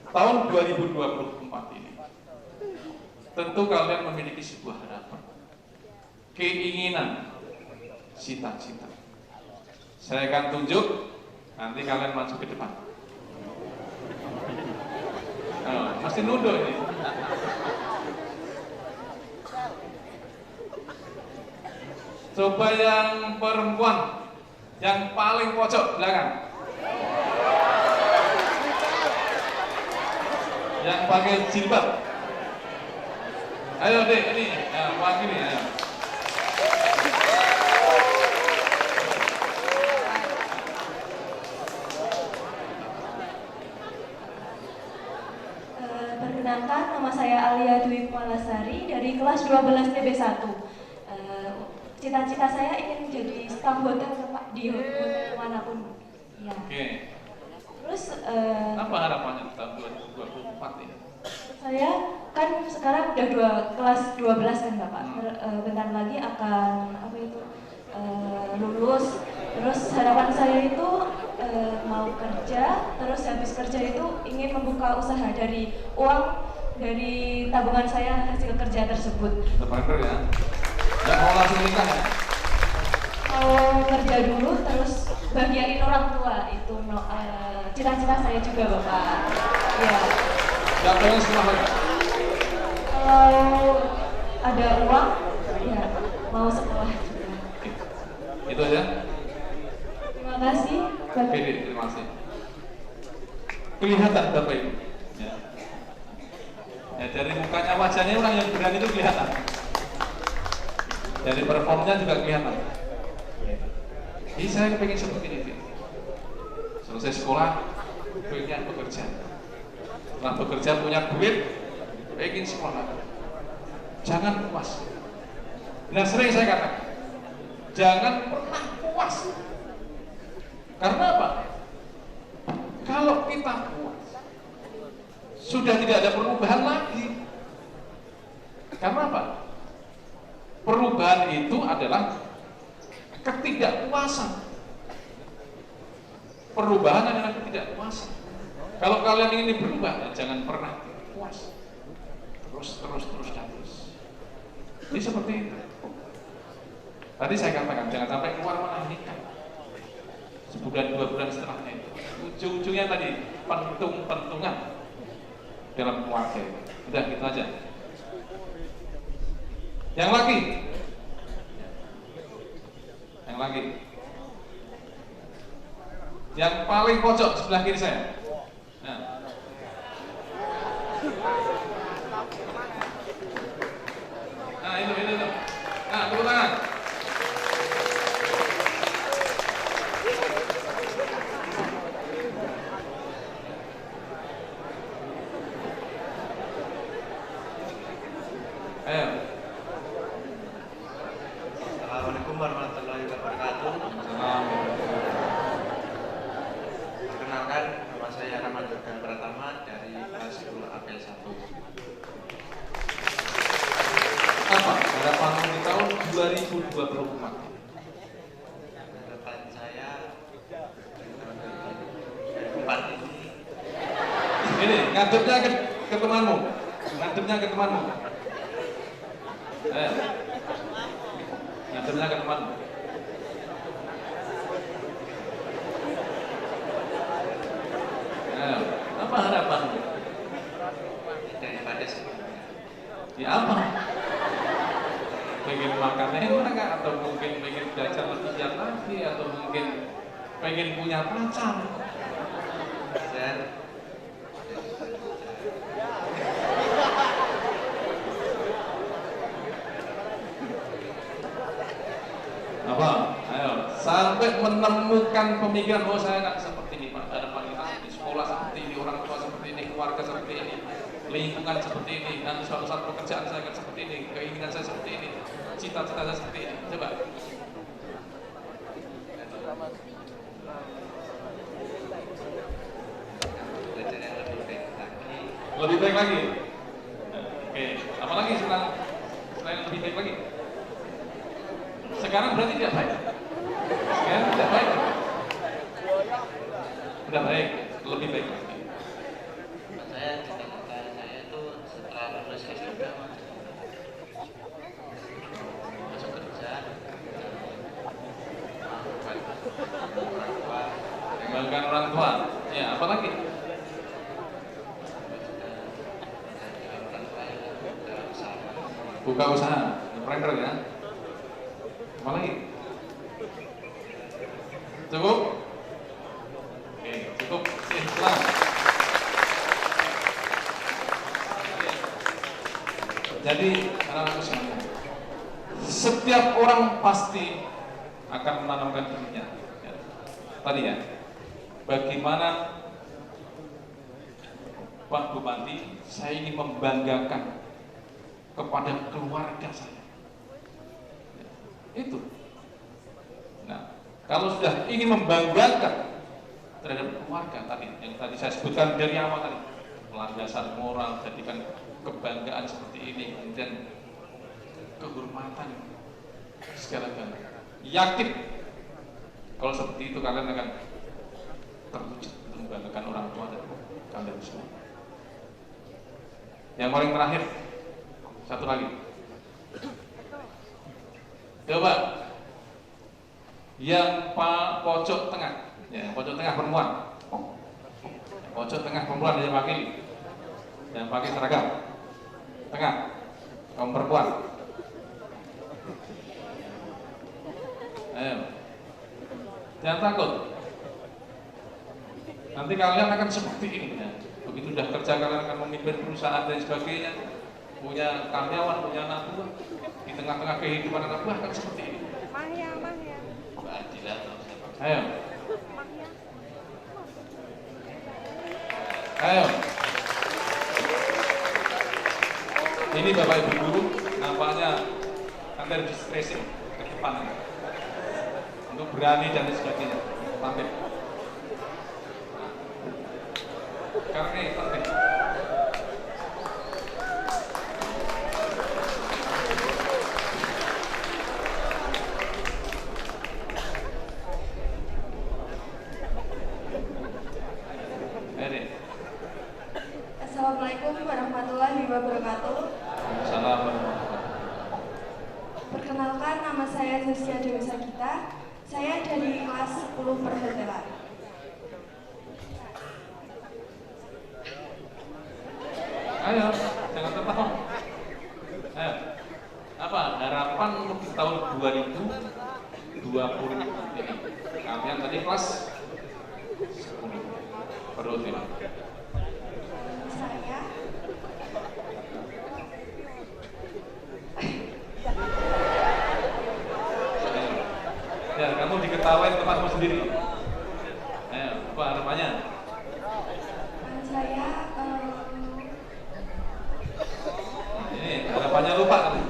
Tahun 2024 ini, tentu kalian memiliki sebuah harapan, keinginan, cita-cita. Saya akan tunjuk, nanti kalian maju ke depan. Masih nunduk ini. Coba yang perempuan, yang paling pojok belakang, yang pakai jilbab. Ayo deh, ini, wakili ya. Perkenalkan, nama saya Alia Dwi Kumalasari dari kelas 12 TB1. Cita-cita saya ingin menjadi staf hotel Pak, di hotel manapun. Ya. Oke. Terus apa harapannya tahun 2024 ya? saya kan sekarang udah kelas 12 kan Bapak. Bentar lagi akan lulus. Terus harapan saya itu mau kerja, terus habis kerja itu ingin membuka usaha dari uang dari tabungan saya hasil kerja tersebut. Entrepreneur ya. Dan mau langsung nikah ya? Mau kerja dulu terus bahagiain orang tua itu cita-cita saya juga Bapak. Ya. Gak pengen sekolah lagi? Kalau ada uang, ya mau sekolah juga. Itu aja. Terima kasih. Oke, terima kasih. Kelihatan Bapak Ibu. Ya, dari mukanya, wajahnya orang yang berani itu kelihatan. Dari performnya juga kelihatan. Jadi saya pengen seperti ini. Selesai sekolah, pengen bekerja. Setelah bekerja punya duit, pengen sekolah. Jangan puas. Nah sering saya katakan, jangan pernah puas. Karena apa? Kalau kita puas, sudah tidak ada perubahan lagi. Karena apa? Perubahan itu adalah ketidakpuasan. Perubahan adalah ketidakpuasan. Kalau kalian ingin berubah, ya jangan pernah puas. Terus. Jadi seperti itu. Tadi saya katakan, jangan sampai keluar malah nikah. Sebulan 2 bulan setelahnya itu. Ujung-ujungnya tadi, pentungan dalam keluarga itu. Udah gitu aja. Yang lagi. Yang paling pojok sebelah kiri saya. Nah itu. Nah, tepuk tangan. Ayo. Assalamualaikum warahmatullahi wabarakatuh. Perkenalkan, nama saya Rahman Yogan Pratama dari kelas 10 APL 1. Apa harapan di tahun 2024? ngadepnya ke temanmu. Ngadepnya ke temanmu. Ngadepnya ke temanmu. Apa harapanmu? Daripada sebelumnya. Ya apa? Pengen makan enak atau mungkin pengen belajar lebih giat lagi atau mungkin pengen punya pacar? Dan Apa? Ayo, sampai menemukan pemikiran, oh saya nggak seperti ini Pak, harapan kita di sekolah seperti ini, orang tua seperti ini, keluarga seperti ini, lingkungan seperti ini, dan suatu saat pekerjaan saya akan seperti ini, keinginan saya seperti ini, cita-cita saya seperti ini. Coba. belajar yang lebih baik lagi. Lebih baik lagi. Oke, apa lagi selain lebih baik lagi? Sekarang berarti tidak baik. Sekarang tidak baik. Tidak baik, lebih baik lagi. Saya cita-cita saya itu setelah lulus S3 masuk kerja, orang tua, Membanggakan orang tua. Ya, apa lagi? orang tua yang udah usaha. Buka usaha, entrepreneur ya. Apa lagi? Cukup? Oke, cukup. Islam. Jadi, anak-anakku sekalian, setiap orang pasti akan menanamkan dirinya. Ya. Tadi ya, bagaimana Pak Bupati, saya ingin membanggakan kepada keluarga saya. Itu. Nah, kalau sudah ingin membanggakan terhadap keluarga tadi, yang tadi saya sebutkan dari awal tadi, landasan moral, jadikan kebanggaan seperti ini, kemudian kehormatan segala-galanya. Yakin kalau seperti itu kalian akan terwujud untuk membanggakan orang tua dan kalian semua. Yang paling terakhir, satu lagi. Coba yang pojok tengah, ya, pojok tengah perempuan, pojok tengah perempuan yang pakai seragam, tengah, kaum perempuan. Ayo, jangan takut. Nanti kalian akan seperti ini. Ya. Begitu sudah kerja kalian akan memimpin perusahaan dan sebagainya, punya karyawan, punya anak buah. Di tengah-tengah kehidupan anak buah akan seperti ini. Keadilan. Ayo. Ayo. Ini Bapak Ibu guru, nampaknya Anda diskresi ke depan untuk berani dan sebagainya. Tampil. Karena ini penting. Assalamualaikum warahmatullahi wabarakatuh. Assalamualaikum. Perkenalkan, nama saya Zuzia Dewi Sagita. Saya dari kelas 10 perhotelan. Ayo, jangan tertawa. Ayo. Apa harapan untuk tahun 2020 ini? Kalian tadi kelas 10 perhotelan. Saya Ya, kamu diketawain tempatmu sendiri. Ayo, apa harapannya? saya Ini harapannya lupa tadi.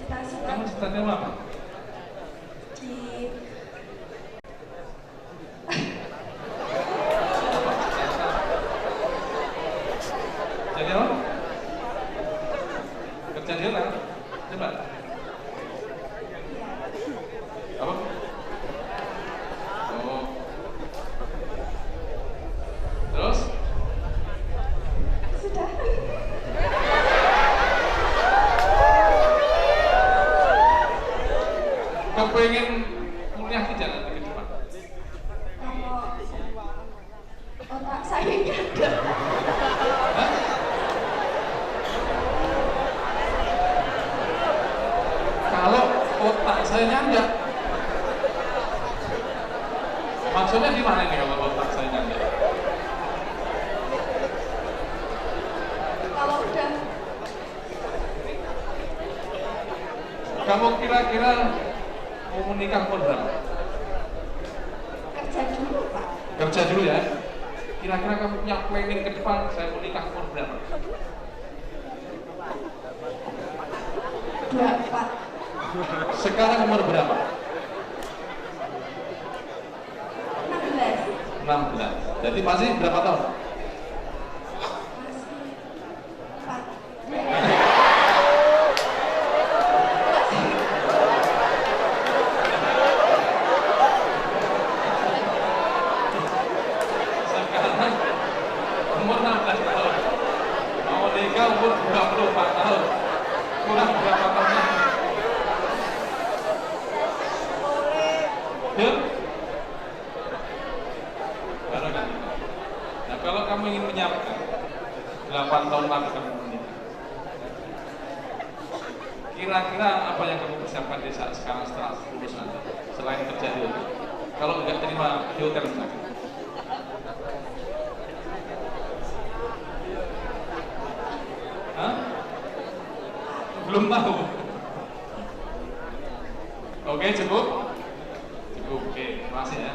cita-cita Kamu cita-citamu apa? di Jadi apa? Kerja di hotel? Coba. Apa? Maksudnya di mana ini kalau otak saya nanti? Kalau udah Kamu kira-kira mau menikah umur berapa? kerja dulu Pak. Kerja dulu ya. Kira-kira kamu punya planning ke depan, saya mau nikah umur berapa? 24, Sekarang umur berapa? 16, 16. Jadi masih berapa tahun? masih 4. Sekarang umur 16 tahun. Mau nikah umur 24 tahun. Kurang berapa tahun lagi? Ya? Baru kan? Nah, kalau kamu ingin menyiapkan 8 tahun lagi kamu menikah, kira-kira apa yang kamu persiapkan di saat sekarang setelah lulus nanti, selain kerja di hotel? Kalau nggak terima di hotel misalkan, hah? Belum tahu. Oke, cukup? Cukup, oke, terima kasih ya.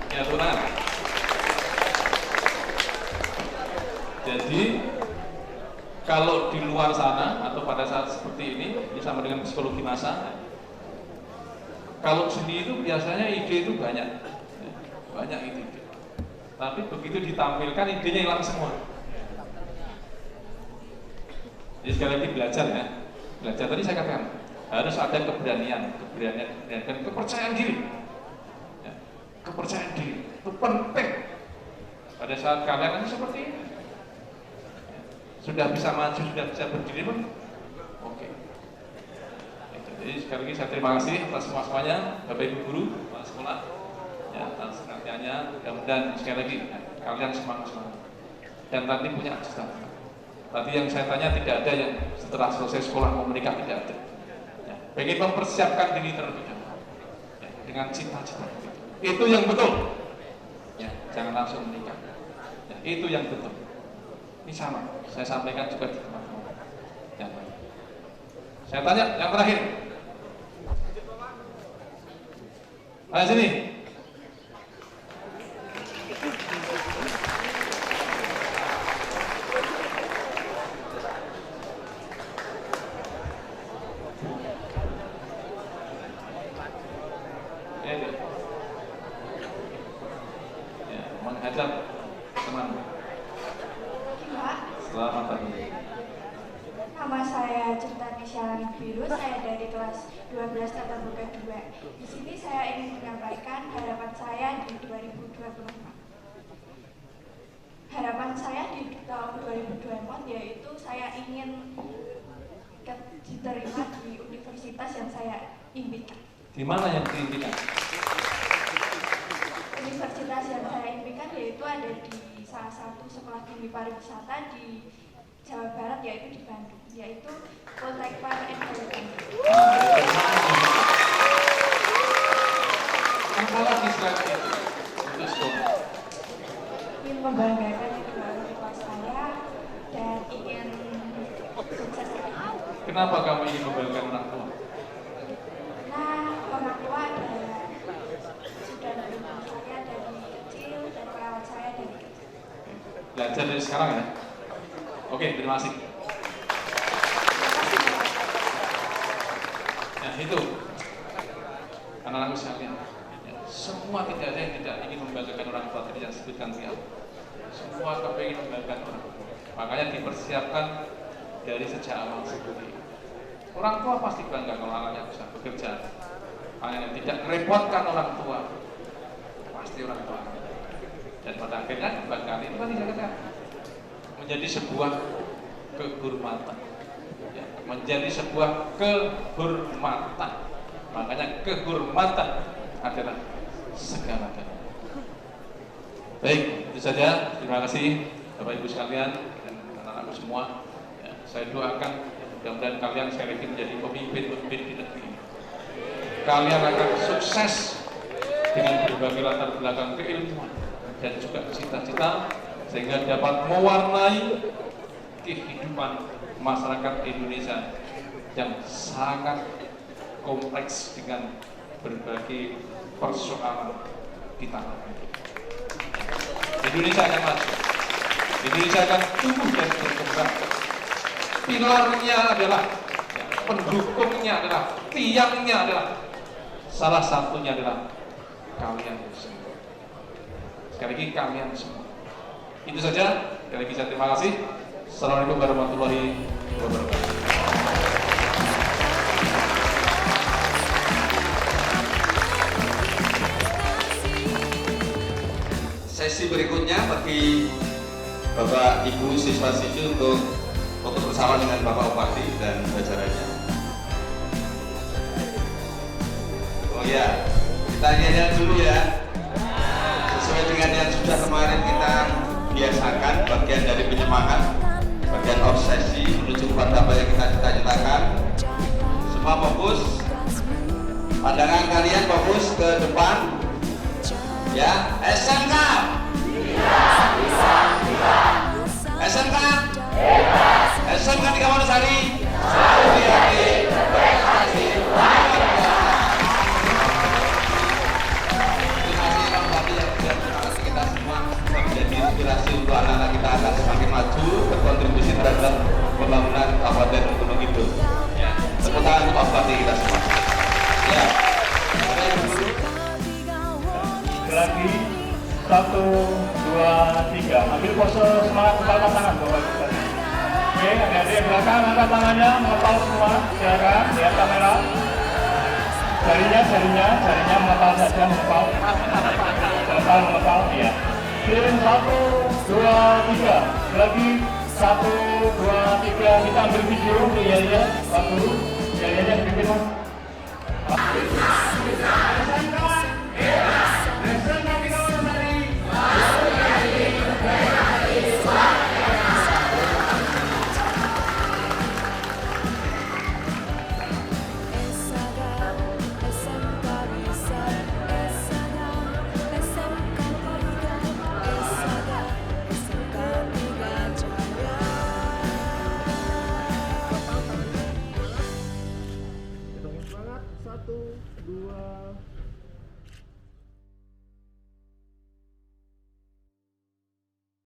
Ya, benar. Jadi, kalau di luar sana atau pada saat seperti ini, sama dengan psikologi masa, kalau seni itu biasanya ide itu banyak, banyak ide. Tapi begitu ditampilkan idenya hilang semua. Jadi sekali lagi belajar ya, belajar tadi saya katakan harus ada keberanian dan kepercayaan diri. Ya, kepercayaan diri itu penting pada saat kalian nanti seperti ini. Ya, sudah bisa maju, sudah bisa berdiri pun, oke. Jadi sekali lagi saya terima kasih atas semuanya, Bapak Ibu guru, Pak sekolah, ya, atas perhatiannya. Mudah-mudahan sekali lagi ya, kalian semangat dan nanti punya cita-cita. Tadi yang saya tanya tidak ada yang setelah selesai sekolah mau menikah, tidak ada. Ya, pengen mempersiapkan diri terlebih dahulu ya, dengan cita-cita itu yang betul. Ya, jangan langsung menikah. Ya, itu yang betul. Ini sama, saya sampaikan juga di teman-teman. Ya. Saya tanya yang terakhir. Ayo sini. Ya, menghadap teman. Pak, Selamat pagi. nama saya Cinta Nisha Biru, saya dari kelas 12 Tata Boga 2. Di sini saya ingin menyampaikan harapan saya di 2024. Harapan saya di tahun 2024 yaitu saya ingin diterima di universitas yang saya impikan. Di mana yang diimpikan? Universitas yang saya impikan yaitu ada di salah satu sekolah tinggi pariwisata di Jawa Barat, yaitu di Bandung, yaitu Poltekpar Endorkan. Apa lagi selain itu untuk sekolah? Ingin membanggakan kedua orang tua saya dan ingin sukses. Kenapa kamu ingin membanggakan orang tua? Nah, orang tua adalah sudah mendukung saya dari kecil dan merawat saya dari kecil. Belajar dari sekarang ya. Oke, terima kasih. Ya itu, anak-anak sekalian. Ya, semua tidak ada yang tidak ingin membanggakan orang tua tadi yang sebutkan dia. Semua kepingin membanggakan orang tua. Makanya dipersiapkan dari sejak awal seperti ini. Orang tua pasti bangga kalau anaknya bisa bekerja. Hanya tidak merepotkan orang tua. Pasti orang tua. Dan pada akhirnya kebanggaan itu kan tidak katakan menjadi sebuah kehormatan ya, menjadi sebuah kehormatan. Makanya kehormatan adalah segala-galanya. Baik, itu saja. Terima kasih Bapak Ibu sekalian dan anak-anakku semua ya, saya doakan mudah-mudahan kalian sekali lagi menjadi pemimpin di negeri ini. kalian akan sukses dengan berbagai latar belakang keilmuan dan juga cita-cita, sehingga dapat mewarnai kehidupan masyarakat Indonesia yang sangat kompleks dengan berbagai persoalan di tanah air. Indonesia akan maju, Indonesia akan tumbuh dan berkembang. Pilarnya adalah, pendukungnya adalah, tiangnya adalah, salah satunya adalah kalian semua. Sekali lagi kalian semua. Itu saja. Sekali lagi saya terima kasih. Assalamualaikum warahmatullahi wabarakatuh. Sesi berikutnya bagi Bapak Ibu siswa-siswi untuk foto bersama dengan Bapak Bupati dan jajarannya. Oh ya, kita lihat dulu ya. Sesuai dengan yang sudah kemarin kita biasakan, bagian dari penyemangat, bagian obsesi menuju kepada apa yang kita cita-citakan. Semua fokus, pandangan kalian fokus ke depan. Ya, SMK. SMK. SMK di Kamarsari selalu dihati berprestasi luar biasa. Terima kasih Pak Bupati yang sudah menginspirasi kita semua, menjadi inspirasi untuk anak-anak kita agar semakin maju, berkontribusi terhadap pembangunan Kabupaten Gunung Kidul. Ya, tepuk tangan untuk Pak Bupati kita semua. Ya. Lagi 1, 2, 3. Ambil pose semangat kepala tangan Bapak Ibu. Oke, adik-adik yang belakang angkat tangannya, mengepal semua. Silakan lihat kamera. Jarinya mengepal saja, mengepal. Iya. Kirim 1, 2, 3. Lagi 1, 2, 3. Kita ambil video, ya. 1.